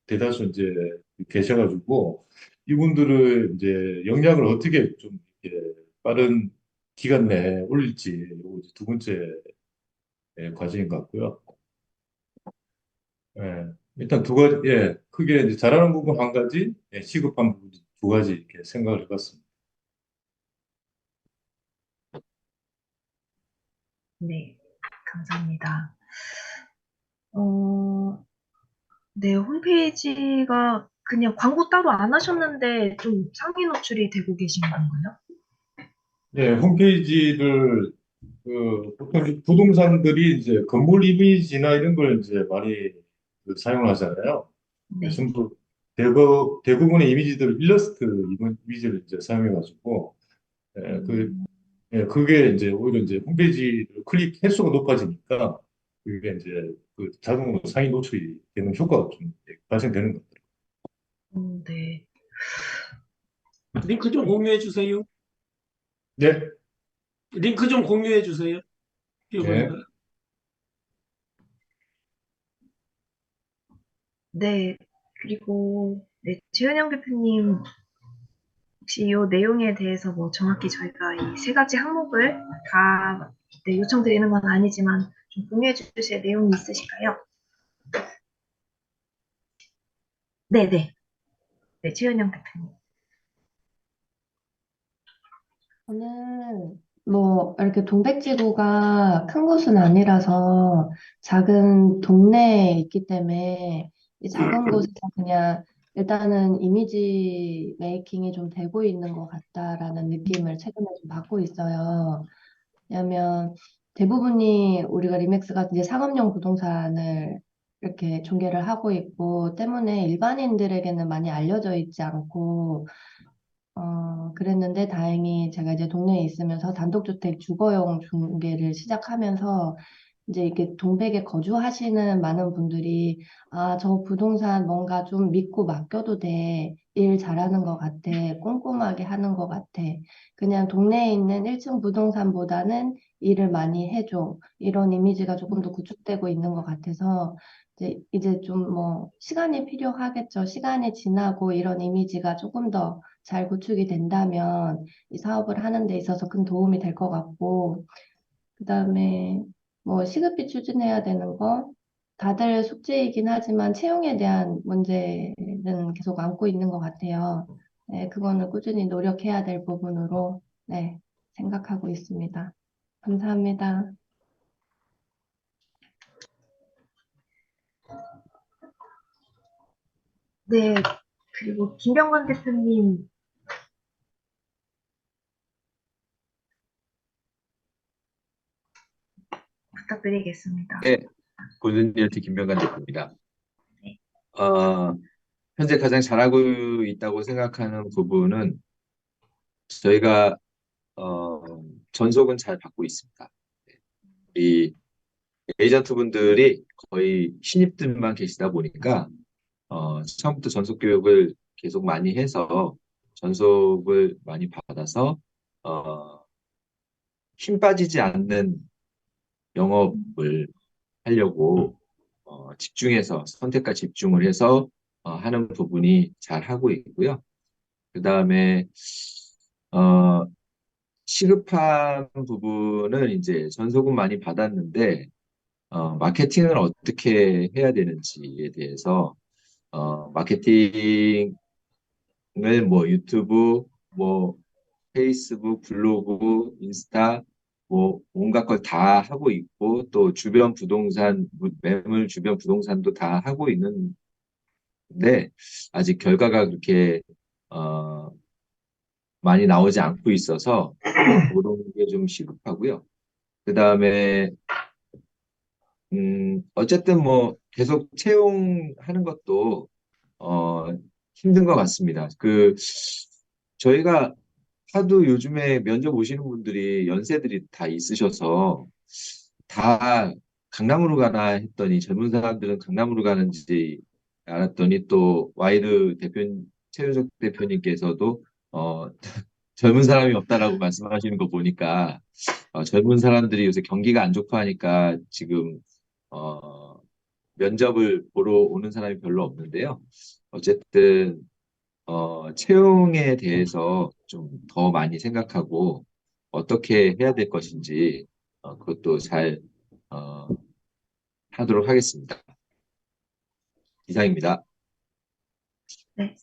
대다수 이제 계셔가지고 이분들을 이제 역량을 어떻게 좀 이렇게 빠른 기간 내에 올릴지 이거 이제 두 번째 과제인 것 같고요. 예, 일단 두 가지, 크게 이제 잘하는 부분 한 가지, 시급한 부분 두 가지 이렇게 생각을 해봤습니다. 네, 감사합니다. 어, 네, 홈페이지가 그냥 광고 따로 안 하셨는데 좀 상위 노출이 되고 계신 건가요? 홈페이지를 보통 이제 부동산들이 이제 건물 이미지나 이런 걸 이제 많이 사용을 하잖아요. 네. 전부 대부분의 이미지들 일러스트 이미지를 이제 사용해가지고 그게 이제 오히려 이제 홈페이지 클릭 횟수가 높아지니까 그게 이제 자동으로 상위 노출이 되는 효과가 좀 발생되는 것 같아요. 네. 링크 좀 공유해 주세요. 네, 링크 좀 공유해 주세요. 네. 피부가. 네, 그리고 네, 지은영 대표님 혹시 이 내용에 대해서 뭐 정확히 저희가 이 세 가지 항목을 다 네, 요청드리는 건 아니지만 좀 공유해 주실 내용이 있으실까요? 네, 네. 네, 지은영 대표님. 저는 뭐 이렇게 동백지구가 큰 곳은 아니라서 작은 동네에 있기 때문에 이 작은 곳에서 그냥 일단은 이미지 메이킹이 좀 되고 있는 것 같다라는 느낌을 최근에 좀 받고 있어요. 왜냐하면 대부분이 우리가 리맥스가 이제 상업용 부동산을 이렇게 중개를 하고 있고 때문에 일반인들에게는 많이 알려져 있지 않고 그랬는데 다행히 제가 이제 동네에 있으면서 단독주택 주거용 중개를 시작하면서 이제 이게 동백에 거주하시는 많은 분들이 아, 저 부동산 뭔가 좀 믿고 맡겨도 돼. 일 잘하는 것 같아. 꼼꼼하게 하는 것 같아. 그냥 동네에 있는 1층 부동산보다는 일을 많이 해줘. 이런 이미지가 조금 더 구축되고 있는 것 같아서 이제 좀 뭐 시간이 필요하겠죠. 시간이 지나고 이런 이미지가 조금 더 잘 구축이 된다면 이 사업을 하는 데 있어서 큰 도움이 될 것 같고, 그다음에 뭐 시급히 추진해야 되는 거, 다들 숙제이긴 하지만 채용에 대한 문제는 계속 안고 있는 것 같아요. 네, 그거는 꾸준히 노력해야 될 부분으로 네, 생각하고 있습니다. 감사합니다. 네, 그리고 김병관 대표님 부탁드리겠습니다. 네, 골든리얼티 김병관 대표입니다. 네. 현재 가장 잘하고 있다고 생각하는 부분은 저희가 어, 전속은 잘 받고 있습니다. 이 에이전트 분들이 거의 신입들만 계시다 보니까 처음부터 전속 교육을 계속 많이 해서 전속을 많이 받아서 어, 힘 빠지지 않는 영업을 하려고 집중해서 선택과 집중을 해서 하는 부분이 잘 하고 있고요. 그 다음에 시급한 부분은 이제 전속은 많이 받았는데, 마케팅을 어떻게 해야 되는지에 대해서, 마케팅을 뭐 유튜브, 뭐 페이스북, 블로그, 인스타, 뭐 온갖 걸 다 하고 있고, 또 주변 부동산, 매물 주변 부동산도 다 하고 있는데, 아직 결과가 그렇게, 어, 많이 나오지 않고 있어서, 그런 게 좀 시급하고요. 그 다음에, 어쨌든 뭐 계속 채용하는 것도, 어, 힘든 것 같습니다. 저희가 하도 요즘에 면접 오시는 분들이 연세들이 다 있으셔서 다 강남으로 가나 했더니 젊은 사람들은 강남으로 가는지 알았더니 또 최윤석 대표님께서도 어, 젊은 사람이 없다라고 말씀하시는 거 보니까 젊은 사람들이 요새 경기가 안 좋고 하니까 지금 어, 면접을 보러 오는 사람이 별로 없는데요. 어쨌든 채용에 대해서 좀 더 많이 생각하고 어떻게 해야 될 것인지 그것도 잘 어, 하도록 하겠습니다. 이상입니다. 네,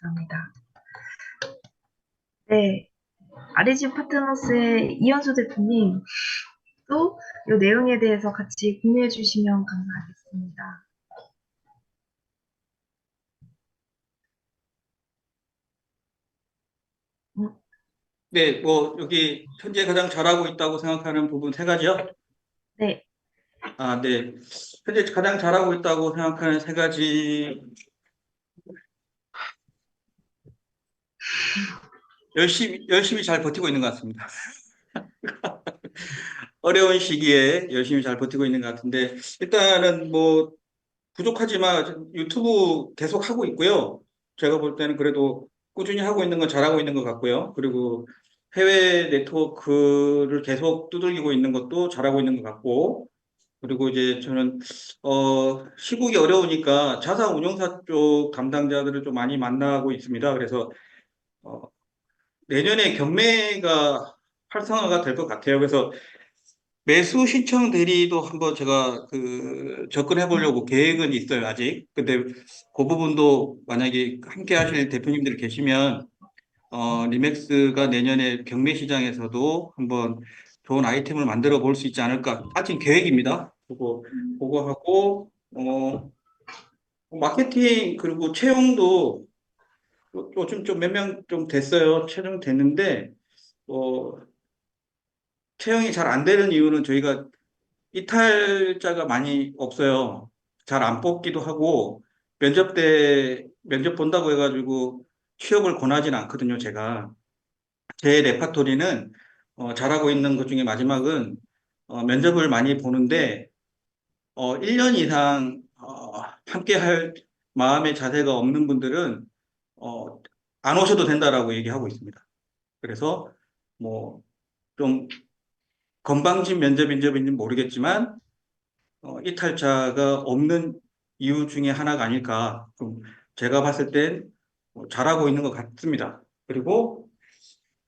감사합니다. 네, RG 파트너스의 이현수 대표님 또 이 내용에 대해서 같이 공유해 주시면 감사하겠습니다. 음, 네, 뭐 여기 현재 가장 잘하고 있다고 생각하는 부분 세 가지요. 네, 아, 네. 현재 가장 잘하고 있다고 생각하는 세 가지 열심히 잘 버티고 있는 것 같습니다. 어려운 시기에 열심히 잘 버티고 있는 것 같은데 일단은 뭐 부족하지만 유튜브 계속 하고 있고요. 제가 볼 때는 그래도 꾸준히 하고 있는 건 잘하고 있는 것 같고요. 그리고 해외 네트워크를 계속 두들기고 있는 것도 잘하고 있는 것 같고, 그리고 이제 저는 시국이 어려우니까 자산 운용사 쪽 담당자들을 좀 많이 만나고 있습니다. 그래서 어, 내년에 경매가 활성화가 될 것 같아요. 그래서 매수 신청 대리도 한번 제가 접근해 보려고 계획은 있어요, 아직. 근데 그 부분도 만약에 함께 하실 대표님들이 계시면, 리맥스가 내년에 경매 시장에서도 한번 좋은 아이템을 만들어 볼 수 있지 않을까. 아직 계획입니다. 그거 하고, 마케팅, 그리고 채용도 요즘 좀 몇 명 좀 됐어요. 채용됐는데, 어, 채용이 잘 안 되는 이유는 저희가 이탈자가 많이 없어요. 잘 안 뽑기도 하고, 면접 본다고 해가지고 취업을 권하진 않거든요, 제가. 제 레파토리는, 잘하고 있는 것 중에 마지막은, 면접을 많이 보는데, 1년 이상, 함께 할 마음의 자세가 없는 분들은, 어, 안 오셔도 된다라고 얘기하고 있습니다. 그래서, 뭐, 좀, 건방진 면접인지 모르겠지만, 이탈자가 없는 이유 중에 하나가 아닐까. 좀 제가 봤을 땐 잘하고 있는 것 같습니다. 그리고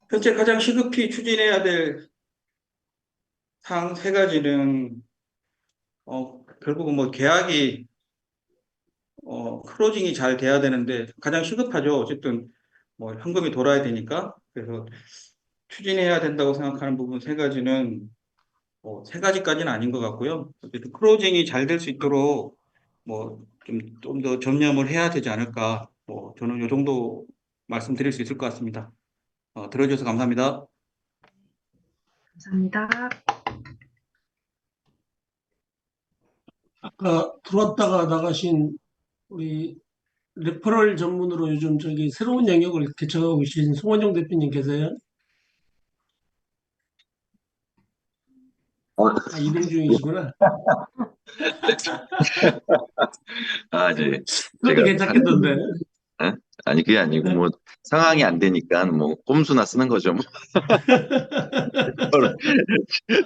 현재 가장 시급히 추진해야 될 사항 세 가지는 결국은 뭐 계약이 클로징이 잘 돼야 되는데 가장 시급하죠. 어쨌든 뭐 현금이 돌아야 되니까. 그래서 추진해야 된다고 생각하는 부분 세 가지는 세 가지까지는 아닌 것 같고요. 어쨌든 클로징이 잘 될 수 있도록 뭐 좀 더 전념을 해야 되지 않을까. 뭐 저는 이 정도 말씀드릴 수 있을 것 같습니다. 들어주셔서 감사합니다. 감사합니다. 아까 들어왔다가 나가신 우리 레퍼럴 전문으로 요즘 저기 새로운 영역을 개척하고 계신 송원정 대표님 계세요? 이동 중이시구나. 네. 그것도 제가 괜찮겠던데. 예? 아니, 그게 아니고, 뭐, 상황이 안 되니까, 뭐, 꼼수나 쓰는 거죠, 뭐.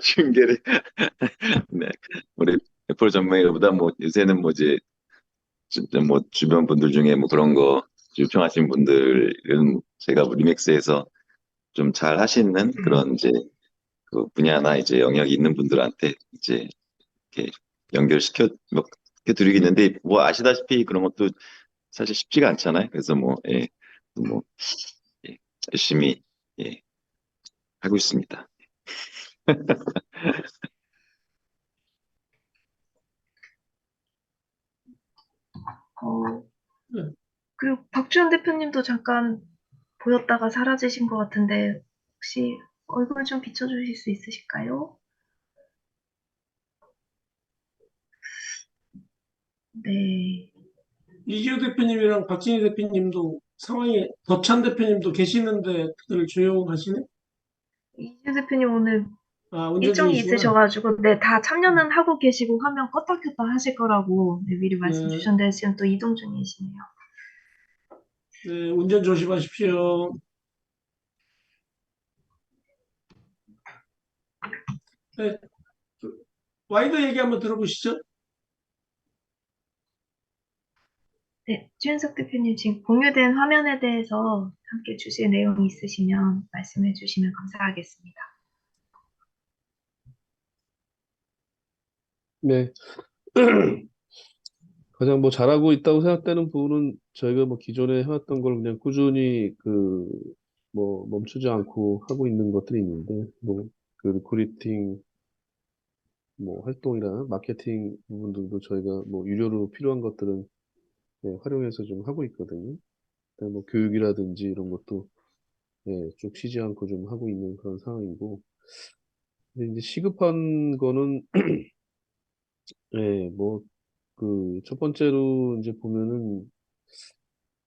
중계를. 네. 우리 애플 전문가보다 뭐, 요새는 뭐, 이제, 진짜 뭐, 주변 분들 중에 뭐 그런 거 요청하신 분들은 제가 리맥스에서 좀 잘 하시는 그런 이제 그 분야나 이제 영역이 있는 분들한테 이제 이렇게 연결시켜 뭐 드리겠는데 뭐 아시다시피 그런 것도 사실 쉽지가 않잖아요. 그래서 뭐 예, 뭐 예, 열심히 예, 하고 있습니다. 어, 네. 그리고 박주현 대표님도 잠깐 보였다가 사라지신 것 같은데 혹시 얼굴 좀 비춰주실 수 있으실까요? 네. 이기호 대표님이랑 박진희 대표님도 상황이 덕찬 대표님도 계시는데 그들 조용하시네? 이주 대표님 오늘 아, 운전 일정이 중이시구나. 있으셔가지고 네, 다 참여는 하고 계시고 화면 껐다 켰다 하실 거라고 네, 미리 말씀 네, 주셨는데 지금 또 이동 중이시네요. 네, 운전 조심하십시오. 네, 와이드 얘기 한번 들어보시죠. 네, 최윤석 대표님 지금 공유된 화면에 대해서 함께 주실 내용이 있으시면 말씀해 주시면 감사하겠습니다. 네. 가장 뭐 잘하고 있다고 생각되는 부분은 저희가 뭐 기존에 해왔던 걸 그냥 꾸준히 그 뭐 멈추지 않고 하고 있는 것들이 있는데 뭐 그 리크루팅 뭐 활동이나 마케팅 부분들도 저희가 뭐 유료로 필요한 것들은 네, 활용해서 좀 하고 있거든요. 그다음에 뭐 교육이라든지 이런 것도 네, 쭉 쉬지 않고 좀 하고 있는 그런 상황이고 근데 이제 시급한 거는 예, 뭐 그 첫 번째로 이제 보면은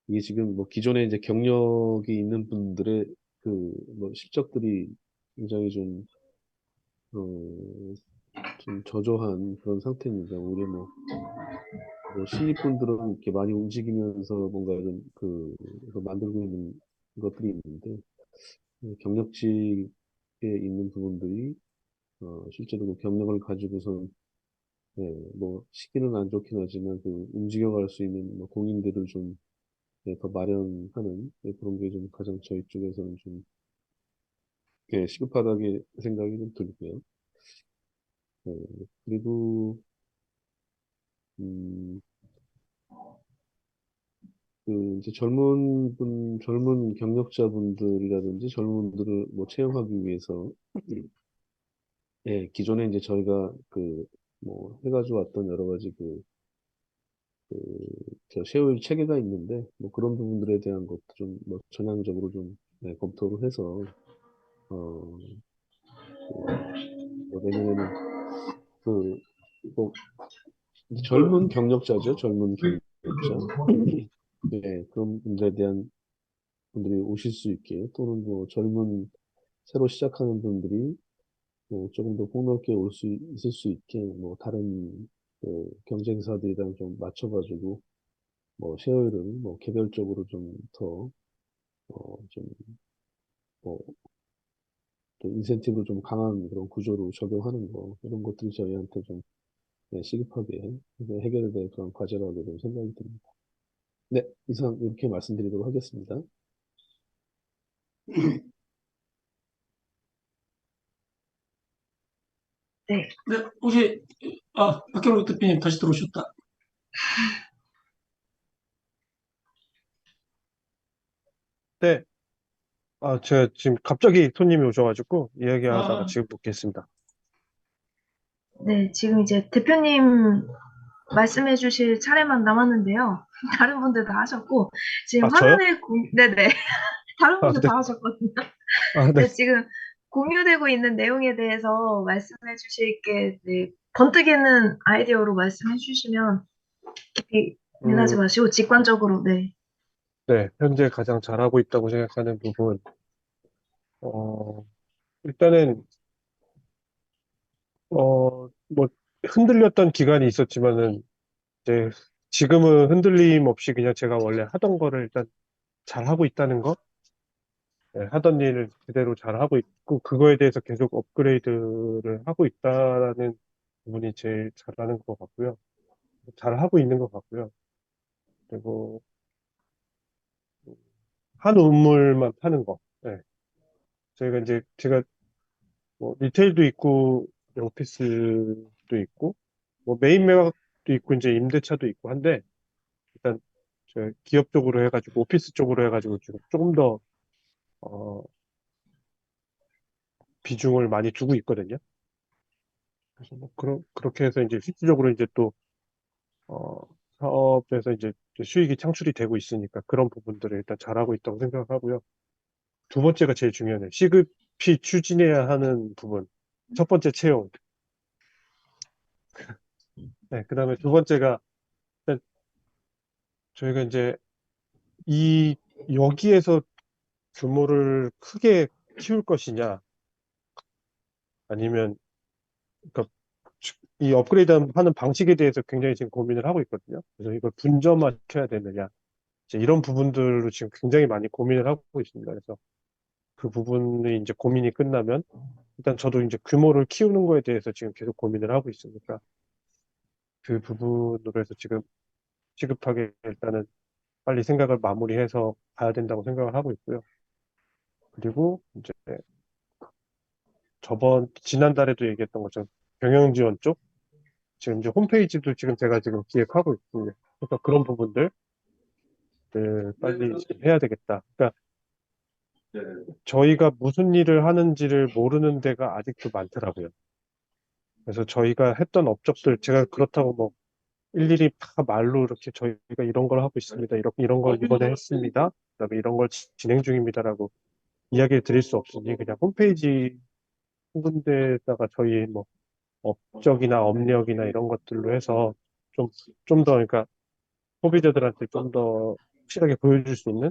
이게 지금 뭐 기존에 이제 경력이 있는 분들의 그 뭐 실적들이 굉장히 좀 저조한 그런 상태입니다. 오히려 뭐 신입분들은 이렇게 많이 움직이면서 뭔가 이런 그거 만들고 있는 것들이 있는데 경력직에 있는 부분들이 실제로 그 경력을 가지고선 뭐 시기는 안 좋긴 하지만 그 움직여갈 수 있는 뭐 공인들을 좀 더 마련하는 그런 게 좀 가장 저희 쪽에서는 좀 시급하다게 생각이 좀 들고요. 네, 그리고 음, 그 이제 젊은 경력자분들이라든지 젊은 분들을 뭐 채용하기 위해서 기존에 이제 저희가 그 뭐 해가지고 왔던 여러 가지 저 쉐어일 체계가 있는데 뭐 그런 부분들에 대한 것도 좀 뭐 전향적으로 좀 검토를 해서 어, 뭐 내년에는 그, 뭐, 젊은 경력자죠. 젊은 경력자. 네, 그런 분들에 대한 분들이 오실 수 있게, 또는 뭐 젊은, 새로 시작하는 분들이 뭐 조금 더 폭넓게 올 수 있을 수 있게, 뭐 다른 경쟁사들이랑 좀 맞춰가지고, 뭐 쉐어를 뭐 개별적으로 좀 더, 좀, 뭐, 또 인센티브를 좀 강한 그런 구조로 적용하는 거, 이런 것들이 저희한테 좀 시급하게 해결해야 될 그런 과제라고 좀 생각이 듭니다. 네, 이상 이렇게 말씀드리도록 하겠습니다. 네, 네, 혹시, 박경록 대표님 다시 들어오셨다. 네. 제가 지금 갑자기 손님이 오셔가지고 이야기하다가 아, 지금 묻겠습니다. 네, 지금 이제 대표님 말씀해 주실 차례만 남았는데요. 다른 분들 다 하셨고 지금 저요? 네네. 다른 분들 네. 다 하셨거든요. 네. 네, 지금 공유되고 있는 내용에 대해서 말씀해 주실 게, 네, 번뜩이는 아이디어로 말씀해 주시면 깊이 고민하지 음, 마시고 직관적으로, 네. 네. 현재 가장 잘하고 있다고 생각하는 부분. 어, 일단은, 뭐, 흔들렸던 기간이 있었지만은, 이제, 지금은 흔들림 없이 그냥 제가 원래 하던 거를 일단 잘하고 있다는 거? 네, 하던 일을 그대로 잘하고 있고, 그거에 대해서 계속 업그레이드를 하고 있다라는 부분이 제일 잘하는 것 같고요. 잘하고 있는 것 같고요. 그리고, 한 우물만 파는 거. 네. 저희가 이제 제가 뭐 리테일도 있고 오피스도 있고 뭐 메인 매각도 있고 이제 임대차도 있고 한데 일단 저 기업 쪽으로 해가지고 오피스 쪽으로 해가지고 지금 조금 더 어, 비중을 많이 두고 있거든요. 그래서 뭐 그렇게 해서 이제 실질적으로 이제 또 어, 사업에서 이제 수익이 창출이 되고 있으니까 그런 부분들을 일단 잘하고 있다고 생각하고요. 두 번째가 제일 중요해요. 시급히 추진해야 하는 부분. 첫 번째 채용. 네, 그다음에 두 번째가 일단 저희가 이제 이 여기에서 규모를 크게 키울 것이냐 아니면 그러니까 이 업그레이드 하는 방식에 대해서 굉장히 지금 고민을 하고 있거든요. 그래서 이걸 분점화 시켜야 되느냐 이제 이런 부분들로 지금 굉장히 많이 고민을 하고 있습니다. 그래서 그 부분이 이제 고민이 끝나면 일단 저도 이제 규모를 키우는 거에 대해서 지금 계속 고민을 하고 있으니까 그 부분으로 해서 지금 시급하게 일단은 빨리 생각을 마무리해서 가야 된다고 생각을 하고 있고요. 그리고 이제 지난달에도 얘기했던 것처럼 경영 지원 쪽 지금 이제 홈페이지도 지금 제가 지금 기획하고 있습니다. 그러니까 그런 부분들 빨리 지금 해야 되겠다. 그러니까 저희가 무슨 일을 하는지를 모르는 데가 아직도 많더라고요. 그래서 저희가 했던 업적들 제가 그렇다고 뭐 일일이 다 말로 이렇게 저희가 이런 걸 하고 있습니다. 이렇게 이런 걸 이번에 했습니다. 그다음에 이런 걸 진행 중입니다라고 이야기를 드릴 수 없으니 그냥 홈페이지 한 군데다가 저희 뭐 업적이나 업력이나 이런 것들로 해서 좀 더 그러니까 소비자들한테 좀 더 확실하게 보여줄 수 있는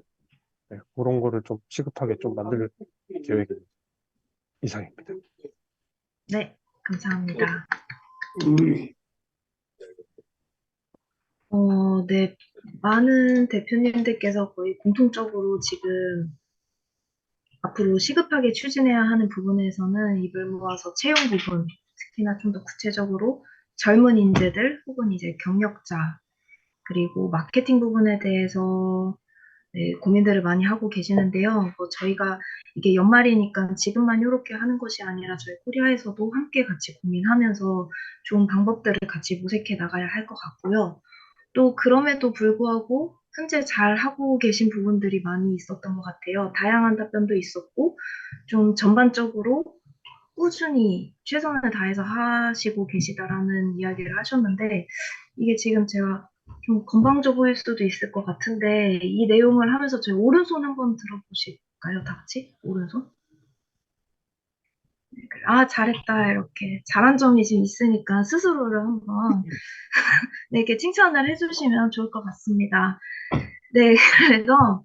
그런 거를 좀 시급하게 좀 만들 계획 이상입니다. 네, 감사합니다. 음, 네, 많은 대표님들께서 거의 공통적으로 지금 앞으로 시급하게 추진해야 하는 부분에서는 입을 모아서 채용 부분, 특히나 좀 더 구체적으로 젊은 인재들 혹은 이제 경력자, 그리고 마케팅 부분에 대해서 네, 고민들을 많이 하고 계시는데요. 뭐 저희가 이게 연말이니까 지금만 이렇게 하는 것이 아니라 저희 코리아에서도 함께 같이 고민하면서 좋은 방법들을 같이 모색해 나가야 할 것 같고요. 또 그럼에도 불구하고 현재 잘 하고 계신 부분들이 많이 있었던 것 같아요. 다양한 답변도 있었고, 좀 전반적으로 꾸준히 최선을 다해서 하시고 계시다라는 이야기를 하셨는데, 이게 지금 제가 좀 건방져 보일 수도 있을 것 같은데, 이 내용을 하면서 저희 오른손 한번 들어보실까요? 다 같이? 오른손? 아, 잘했다. 이렇게. 잘한 점이 지금 있으니까 스스로를 한번 네, 이렇게 칭찬을 해주시면 좋을 것 같습니다. 네, 그래서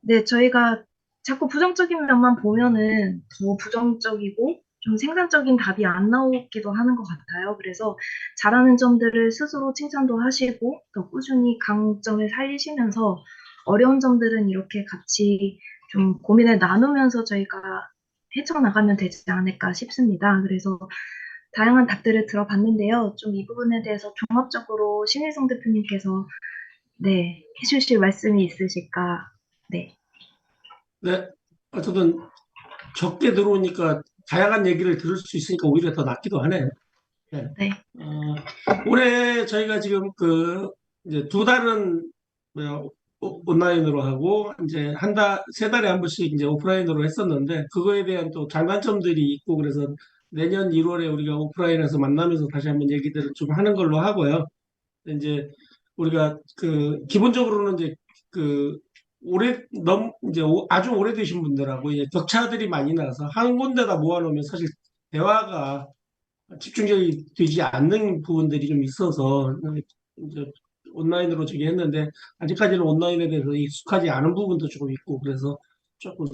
네, 저희가 자꾸 부정적인 면만 보면은 더 부정적이고 좀 생산적인 답이 안 나오기도 하는 것 같아요. 그래서 잘하는 점들을 스스로 칭찬도 하시고 더 꾸준히 강점을 살리시면서 어려운 점들은 이렇게 같이 좀 고민을 나누면서 저희가 헤쳐나가면 되지 않을까 싶습니다. 그래서 다양한 답들을 들어봤는데요. 좀 이 부분에 대해서 종합적으로 신일성 대표님께서 네, 해주실 말씀이 있으실까? 네. 네, 어쨌든 적게 들어오니까 다양한 얘기를 들을 수 있으니까 오히려 더 낫기도 하네요. 네. 네. 올해 저희가 지금 이제 두 달은 뭐야, 온라인으로 하고 이제 세 달에 한 번씩 이제 오프라인으로 했었는데 그거에 대한 또 장단점들이 있고 그래서 내년 1월에 우리가 오프라인에서 만나면서 다시 한번 얘기들을 좀 하는 걸로 하고요. 이제 우리가 기본적으로는 이제 그 이제 아주 오래되신 분들하고 이제 격차들이 많이 나서 한 군데다 모아놓으면 사실 대화가 집중적이 되지 않는 부분들이 좀 있어서 이제 온라인으로 저기 했는데 아직까지는 온라인에 대해서 익숙하지 않은 부분도 조금 있고 그래서 조금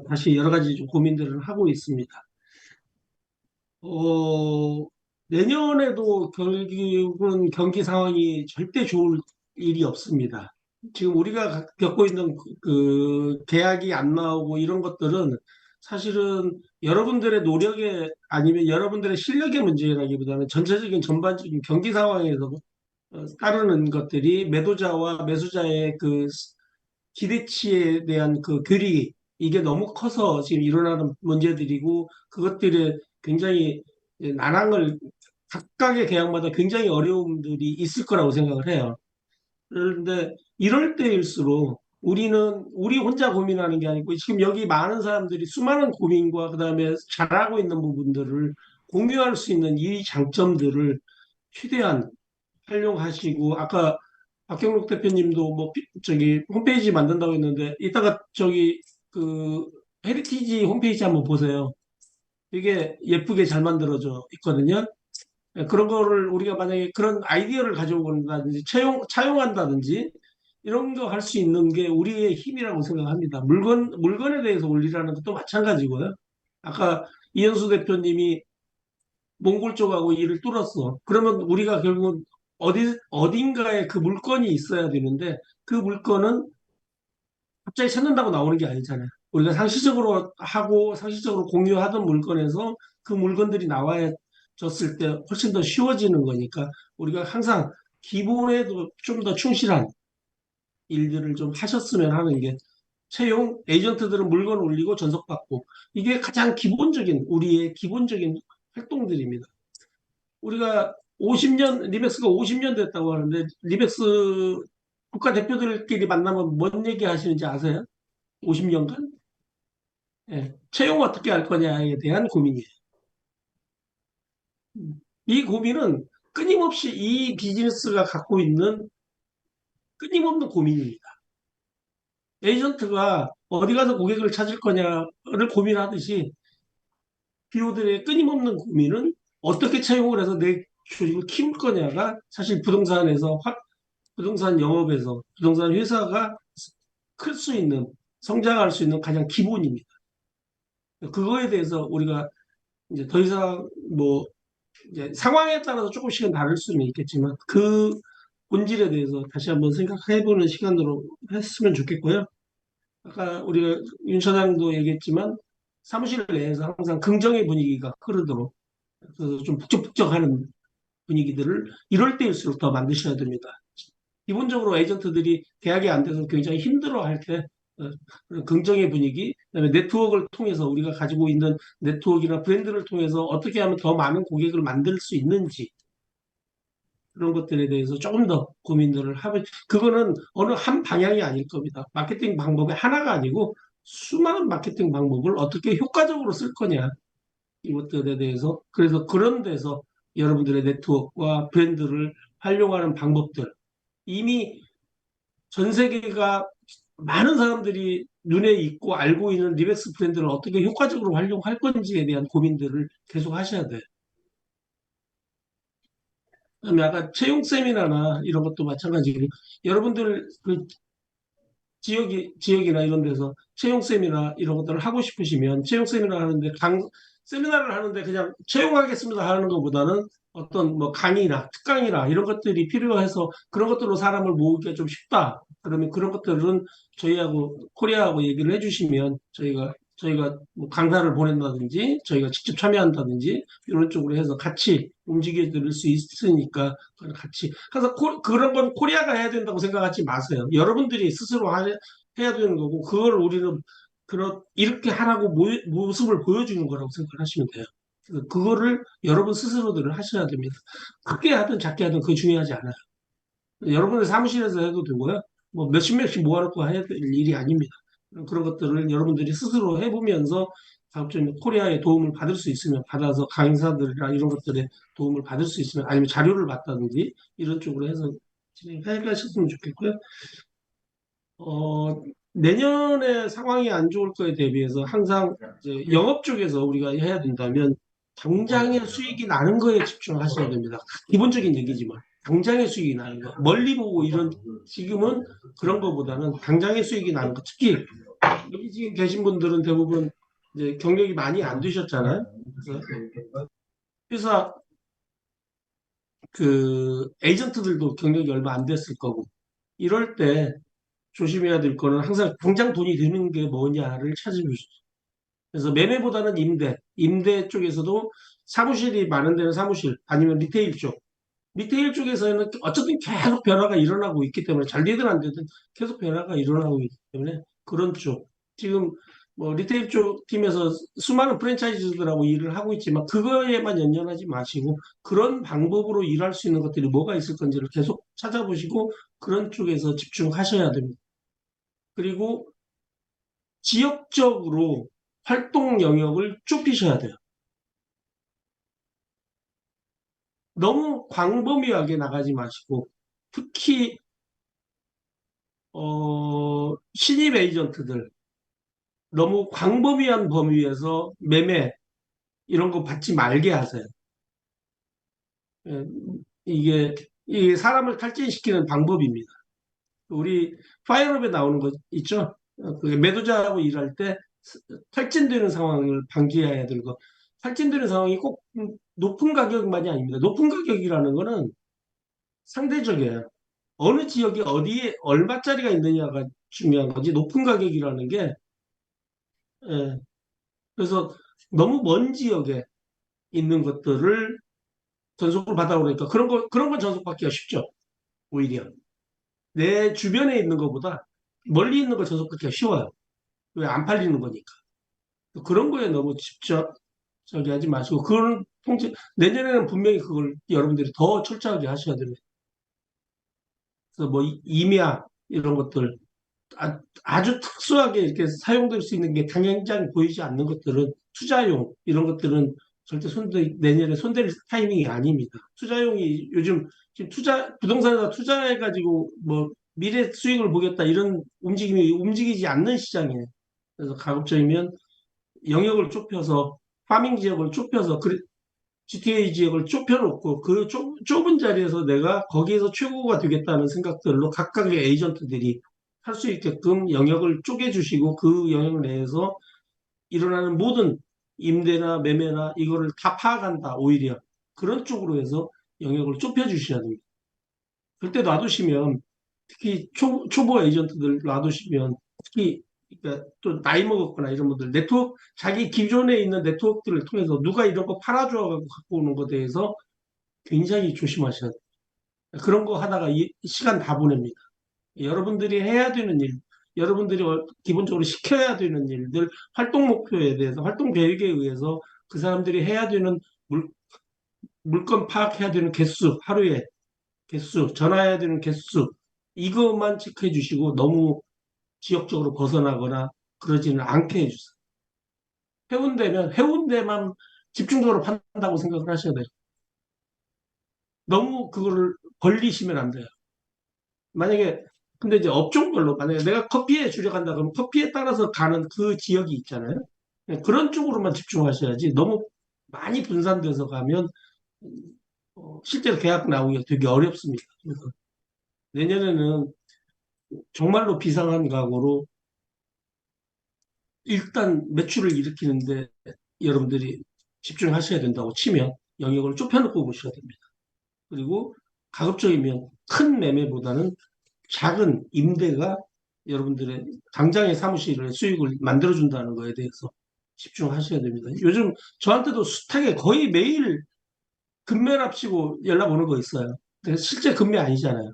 다시 여러 가지 좀 고민들을 하고 있습니다. 내년에도 결국은 경기 상황이 절대 좋을 일이 없습니다. 지금 우리가 겪고 있는 계약이 안 나오고 이런 것들은 사실은 여러분들의 노력에 아니면 여러분들의 실력의 문제라기보다는 전체적인 전반적인 경기 상황에서 따르는 것들이 매도자와 매수자의 기대치에 대한 그 괴리 이게 너무 커서 지금 일어나는 문제들이고 그것들에 굉장히 난항을 각각의 계약마다 굉장히 어려움들이 있을 거라고 생각을 해요. 그런데 이럴 때일수록 우리 혼자 고민하는 게 아니고 지금 여기 많은 사람들이 수많은 고민과 그다음에 잘하고 있는 부분들을 공유할 수 있는 이 장점들을 최대한 활용하시고 아까 박경록 대표님도 뭐 저기 홈페이지 만든다고 했는데 이따가 저기 그 헤리티지 홈페이지 한번 보세요. 되게 예쁘게 잘 만들어져 있거든요. 그런 거를 우리가 만약에 그런 아이디어를 가져온다든지 차용한다든지 이런 거 할 수 있는 게 우리의 힘이라고 생각합니다. 물건에 대해서 올리라는 것도 마찬가지고요. 아까 이현수 대표님이 몽골 쪽하고 일을 뚫었어. 그러면 우리가 결국은 어딘가에 그 물건이 있어야 되는데 그 물건은 갑자기 찾는다고 나오는 게 아니잖아요. 우리가 상시적으로 하고 상시적으로 공유하던 물건에서 그 물건들이 나와야 졌을 때 훨씬 더 쉬워지는 거니까 우리가 항상 기본에도 좀 더 충실한 일들을 좀 하셨으면 하는 게 채용 에이전트들은 물건 올리고 전속받고 이게 가장 기본적인 우리의 기본적인 활동들입니다. 우리가 50년 리맥스가 50년 됐다고 하는데 리맥스 국가대표들끼리 만나면 뭔 얘기 하시는지 아세요? 50년간? 채용 어떻게 할 거냐에 대한 고민이에요. 이 고민은 끊임없이 이 비즈니스가 갖고 있는 끊임없는 고민입니다. 에이전트가 어디 가서 고객을 찾을 거냐를 고민하듯이 비오들의 끊임없는 고민은 어떻게 채용을 해서 내 조직을 키울 거냐가 사실 부동산 영업에서 부동산 회사가 클 수 있는 성장할 수 있는 가장 기본입니다. 그거에 대해서 우리가 이제 더 이상 뭐 이제 상황에 따라서 조금씩은 다를 수는 있겠지만 그 본질에 대해서 다시 한번 생각해보는 시간으로 했으면 좋겠고요. 아까 우리가 윤 차장도 얘기했지만 사무실 내에서 항상 긍정의 분위기가 흐르도록 그래서 좀 북적북적하는 분위기들을 이럴 때일수록 더 만드셔야 됩니다. 기본적으로 에이전트들이 계약이 안 돼서 굉장히 힘들어할 때 그런 긍정의 분위기, 그다음에 네트워크를 통해서 우리가 가지고 있는 네트워크나 브랜드를 통해서 어떻게 하면 더 많은 고객을 만들 수 있는지 그런 것들에 대해서 조금 더 고민들을 하면 그거는 어느 한 방향이 아닐 겁니다. 마케팅 방법의 하나가 아니고 수많은 마케팅 방법을 어떻게 효과적으로 쓸 거냐 이것들에 대해서 그래서 그런 데서 여러분들의 네트워크와 브랜드를 활용하는 방법들 이미 전 세계가 많은 사람들이 눈에 익고 알고 있는 리맥스 브랜드를 어떻게 효과적으로 활용할 건지에 대한 고민들을 계속 하셔야 돼요. 그다음에 아까 채용 세미나나 이런 것도 마찬가지고 여러분들 그 지역이나 이런 데서 채용 세미나 이런 것들을 하고 싶으시면 채용 세미나 하는데 세미나를 하는데 그냥 채용하겠습니다 하는 것보다는 어떤 뭐 강의나 특강이나 이런 것들이 필요해서 그런 것들로 사람을 모으기가 좀 쉽다. 그러면 그런 것들은 저희하고 코리아하고 얘기를 해주시면 저희가 뭐 강사를 보낸다든지 저희가 직접 참여한다든지 이런 쪽으로 해서 같이 움직여 드릴 수 있으니까 같이 그래서 그런 건 코리아가 해야 된다고 생각하지 마세요. 여러분들이 스스로 해야 되는 거고 그걸 우리는 이렇게 하라고 모습을 보여주는 거라고 생각하시면 돼요. 그거를 여러분 스스로들을 하셔야 됩니다. 크게 하든 작게 하든 그거 중요하지 않아요. 여러분의 사무실에서 해도 되고요. 뭐 몇십 명씩 모아놓고 해야 될 일이 아닙니다. 그런 것들을 여러분들이 스스로 해보면서 다음주에 코리아의 도움을 받을 수 있으면 받아서 강사들이나 이런 것들의 도움을 받을 수 있으면 아니면 자료를 받다든지 이런 쪽으로 해서 진행하셨으면 좋겠고요. 내년에 상황이 안 좋을 거에 대비해서 항상 이제 영업 쪽에서 우리가 해야 된다면 당장의 수익이 나는 거에 집중하셔야 됩니다. 기본적인 얘기지만 당장의 수익이 나는 거. 멀리 보고 이런 지금은 그런 거보다는 당장의 수익이 나는 거. 특히 여기 지금 계신 분들은 대부분 이제 경력이 많이 안 되셨잖아요. 그래서 회사 그 에이전트들도 경력이 얼마 안 됐을 거고 이럴 때 조심해야 될 거는 항상 당장 돈이 드는 게 뭐냐를 찾으십시오. 그래서 매매보다는 임대 쪽에서도 사무실이 많은 데는 사무실 아니면 리테일 쪽. 리테일 쪽에서는 어쨌든 계속 변화가 일어나고 있기 때문에 잘 되든 안 되든 계속 변화가 일어나고 있기 때문에 그런 쪽. 지금 뭐 리테일 쪽 팀에서 수많은 프랜차이즈들하고 일을 하고 있지만 그거에만 연연하지 마시고 그런 방법으로 일할 수 있는 것들이 뭐가 있을 건지를 계속 찾아보시고 그런 쪽에서 집중하셔야 됩니다. 그리고 지역적으로 활동 영역을 좁히셔야 돼요. 너무 광범위하게 나가지 마시고 특히 신입 에이전트들 너무 광범위한 범위에서 매매 이런 거 받지 말게 하세요. 예, 이게 사람을 탈진시키는 방법입니다. 우리 파이어업에 나오는 거 있죠? 그 매도자하고 일할 때 탈진되는 상황을 방지해야 되는 거. 탈진되는 상황이 꼭 높은 가격만이 아닙니다. 높은 가격이라는 거는 상대적이에요. 어느 지역에 어디에 얼마짜리가 있느냐가 중요한 거지. 높은 가격이라는 게 예, 그래서 너무 먼 지역에 있는 것들을 전속을 받아오니까 그런 건 전속받기가 쉽죠. 오히려 내 주변에 있는 것보다 멀리 있는 걸 전속받기가 쉬워요. 왜 안 팔리는 거니까. 그런 거에 너무 저기 하지 마시고 그런 통제 내년에는 분명히 그걸 여러분들이 더 철저하게 하셔야 됩니다. 그래서 뭐 임야 이런 것들 아주 특수하게 이렇게 사용될 수 있는 게 당장 보이지 않는 것들은 투자용 이런 것들은 절대 내년에 손댈 타이밍이 아닙니다. 투자용이 요즘 지금 부동산에다 투자해가지고 뭐 미래 수익을 보겠다 이런 움직임이 움직이지 않는 시장이에요. 그래서 가급적이면 영역을 좁혀서 파밍 지역을 좁혀서 GTA 지역을 좁혀놓고 그 좁은 자리에서 내가 거기에서 최고가 되겠다는 생각들로 각각의 에이전트들이 할 수 있게끔 영역을 쪼개주시고 그 영역 내에서 일어나는 모든 임대나 매매나 이거를 다 파악한다 오히려 그런 쪽으로 해서 영역을 좁혀주셔야 됩니다. 그때 놔두시면 특히 초보 에이전트들 놔두시면 특히 그러니까 또 나이 먹었거나 이런 분들 자기 기존에 있는 네트워크들을 통해서 누가 이런 거 팔아줘 갖고 오는 것에 대해서 굉장히 조심하셔야 돼요. 그런 거 하다가 시간 다 보냅니다. 여러분들이 해야 되는 일, 여러분들이 기본적으로 시켜야 되는 일들, 활동 목표에 대해서, 활동 계획에 의해서 그 사람들이 해야 되는 물건 파악해야 되는 개수, 하루에 개수, 전화해야 되는 개수, 이것만 체크해 주시고 너무 지역적으로 벗어나거나 그러지는 않게 해주세요. 해운대면 해운대만 집중적으로 판다고 생각을 하셔야 돼요. 너무 그거를 벌리시면 안 돼요. 만약에 근데 이제 업종별로 만약에 내가 커피에 주력한다 그러면 커피에 따라서 가는 그 지역이 있잖아요. 그런 쪽으로만 집중하셔야지 너무 많이 분산돼서 가면 실제로 계약 나오기가 되게 어렵습니다. 그래서 내년에는 정말로 비상한 각오로 일단 매출을 일으키는데 여러분들이 집중하셔야 된다고 치면 영역을 좁혀놓고 보셔야 됩니다. 그리고 가급적이면 큰 매매보다는 작은 임대가 여러분들의 당장의 사무실의 수익을 만들어준다는 거에 대해서 집중하셔야 됩니다. 요즘 저한테도 숱하게 거의 매일 급매랍시고 연락 오는 거 있어요. 근데 실제 급매 아니잖아요.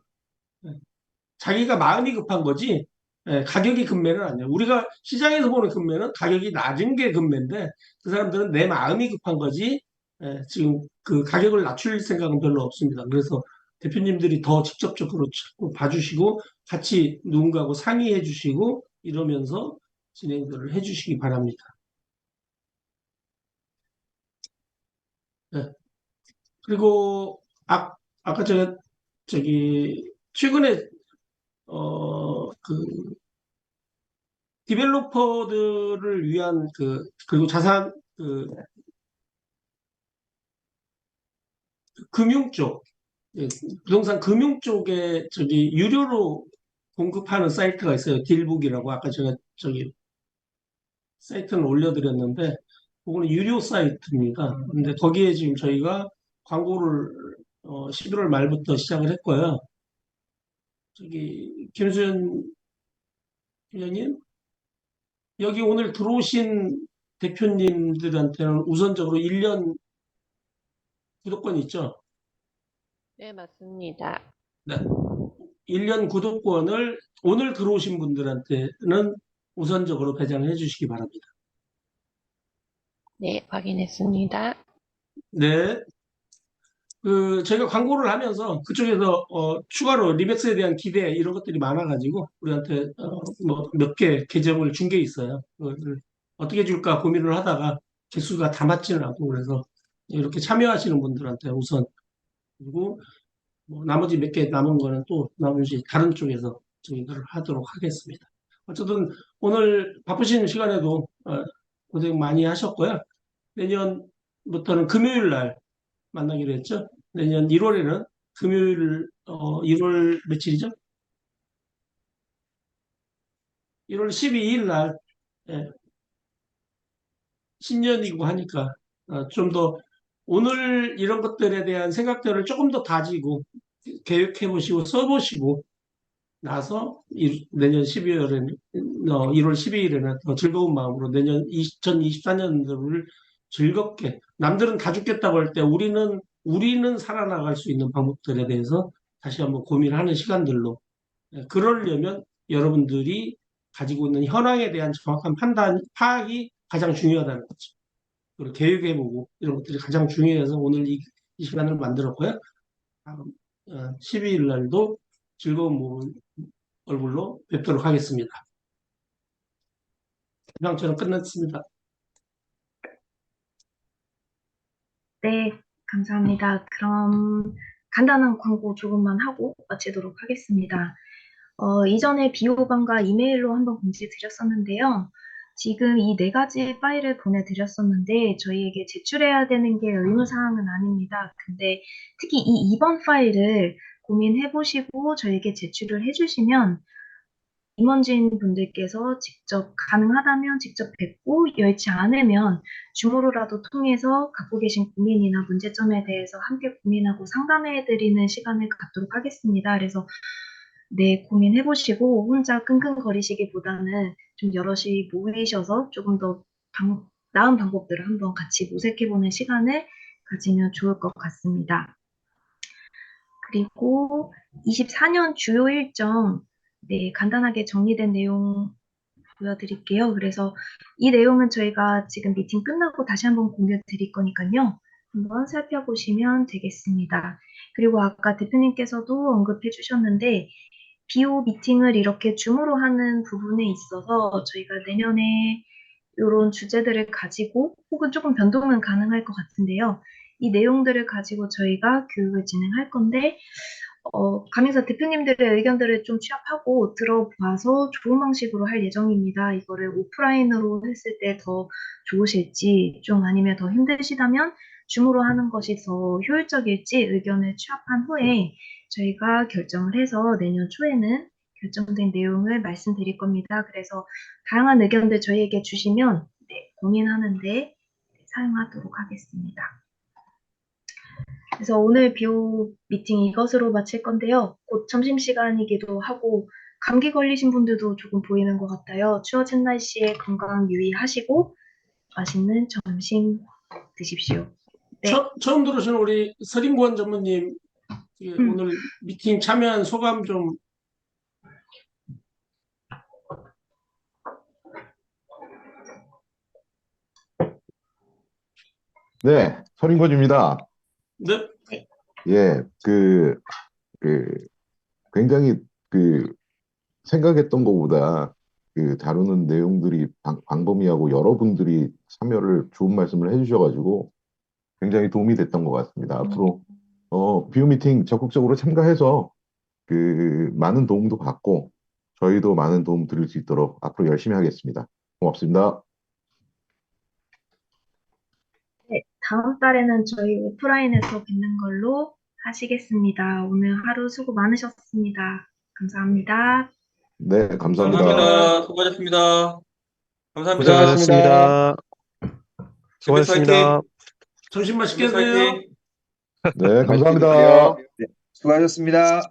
자기가 마음이 급한 거지 가격이 급매는 아니에요. 우리가 시장에서 보는 급매는 가격이 낮은 게 급매인데 그 사람들은 내 마음이 급한 거지 지금 그 가격을 낮출 생각은 별로 없습니다. 그래서 대표님들이 더 직접적으로 자꾸 봐주시고 같이 누군가하고 상의해 주시고 이러면서 진행들을 해주시기 바랍니다. 네. 그리고 아까 제가 최근에 그 디벨로퍼들을 위한 그리고 자산 금융 쪽 부동산 금융 쪽에 유료로 공급하는 사이트가 있어요. 딜북이라고 아까 제가 사이트는 올려드렸는데 그거는 유료 사이트입니다. 근데 거기에 지금 저희가 광고를 11월 말부터 시작을 했고요. 김수현 위원님 여기 오늘 들어오신 대표님들한테는 우선적으로 1년 구독권 있죠? 네, 맞습니다. 네. 1년 구독권을 오늘 들어오신 분들한테는 우선적으로 배정을 해주시기 바랍니다. 네, 확인했습니다. 네. 저희가 광고를 하면서 그쪽에서 추가로 리백스에 대한 기대 이런 것들이 많아가지고 우리한테 뭐 몇 개 계정을 준 게 있어요. 그걸 어떻게 줄까 고민을 하다가 개수가 다 맞지는 않고 그래서 이렇게 참여하시는 분들한테 우선 그리고 뭐 나머지 몇 개 남은 거는 또 나머지 다른 쪽에서 저희가 하도록 하겠습니다. 어쨌든 오늘 바쁘신 시간에도 고생 많이 하셨고요. 내년부터는 금요일 날 만나기로 했죠. 내년 1월에는 금요일 1월 며칠이죠? 1월 12일 날 예, 신년이고 하니까 좀 더 오늘 이런 것들에 대한 생각들을 조금 더 다지고 계획해 보시고 써보시고 나서 내년 12월에는 1월 12일에는 더 즐거운 마음으로 내년 2024년도를 즐겁게 남들은 다 죽겠다고 할 때 우리는 살아나갈 수 있는 방법들에 대해서 다시 한번 고민하는 시간들로 그러려면 여러분들이 가지고 있는 현황에 대한 정확한 판단, 파악이 가장 중요하다는 거죠. 그리고 계획해보고 이런 것들이 가장 중요해서 오늘 이 시간을 만들었고요. 다음 12일 날도 즐거운 얼굴로 뵙도록 하겠습니다. 이상 저는 끝났습니다. 네, 감사합니다. 그럼 간단한 광고 조금만 하고 마치도록 하겠습니다. 이전에 비호감과 이메일로 한번 공지 드렸었는데요. 지금 이 네 가지 파일을 보내드렸었는데 저희에게 제출해야 되는 게 의무사항은 아닙니다. 근데 특히 이 2번 파일을 고민해보시고 저희에게 제출을 해주시면 임원진 분들께서 직접 가능하다면 직접 뵙고 여의치 않으면 줌으로라도 통해서 갖고 계신 고민이나 문제점에 대해서 함께 고민하고 상담해드리는 시간을 갖도록 하겠습니다. 그래서 네, 고민해보시고 혼자 끙끙거리시기보다는 좀 여럿이 모이셔서 조금 더 나은 방법들을 한번 같이 모색해보는 시간을 가지면 좋을 것 같습니다. 그리고 24년 주요 일정, 네, 간단하게 정리된 내용 보여드릴게요. 그래서 이 내용은 저희가 지금 미팅 끝나고 다시 한번 공유 드릴 거니까요. 한번 살펴보시면 되겠습니다. 그리고 아까 대표님께서도 언급해 주셨는데 BO 미팅을 이렇게 줌으로 하는 부분에 있어서 저희가 내년에 이런 주제들을 가지고 혹은 조금 변동은 가능할 것 같은데요. 이 내용들을 가지고 저희가 교육을 진행할 건데 강의사 대표님들의 의견들을 좀 취합하고 들어봐서 좋은 방식으로 할 예정입니다. 이거를 오프라인으로 했을 때 더 좋으실지 좀 아니면 더 힘드시다면 줌으로 하는 것이 더 효율적일지 의견을 취합한 후에 저희가 결정을 해서 내년 초에는 결정된 내용을 말씀드릴 겁니다. 그래서 다양한 의견들 저희에게 주시면 고민하는데 사용하도록 하겠습니다. 그래서 오늘 비오 미팅 이것으로 마칠 건데요. 곧 점심시간이기도 하고 감기 걸리신 분들도 조금 보이는 것 같아요. 추워진 날씨에 건강 유의하시고 맛있는 점심 드십시오. 네. 처음 들으시는 우리 서린권 전무님 오늘 미팅 참여한 소감 좀. 네, 서린권입니다. 네. 예, 굉장히 생각했던 것보다 다루는 내용들이 광범위하고 여러분들이 참여를 좋은 말씀을 해주셔가지고 굉장히 도움이 됐던 것 같습니다. 앞으로 비오 미팅 적극적으로 참가해서 많은 도움도 받고 저희도 많은 도움 드릴 수 있도록 앞으로 열심히 하겠습니다. 고맙습니다. 네, 다음 달에는 저희 오프라인에서 뵙는 걸로 하시겠습니다. 오늘 하루 수고 많으셨습니다. 감사합니다. 네, 감사합니다. 감사합니다. 수고하셨습니다. 감사합니다. 고생하셨습니다. 수고하셨습니다. 점심 맛있게 화이팅! 드세요. 네, 감사합니다. 수고하셨습니다.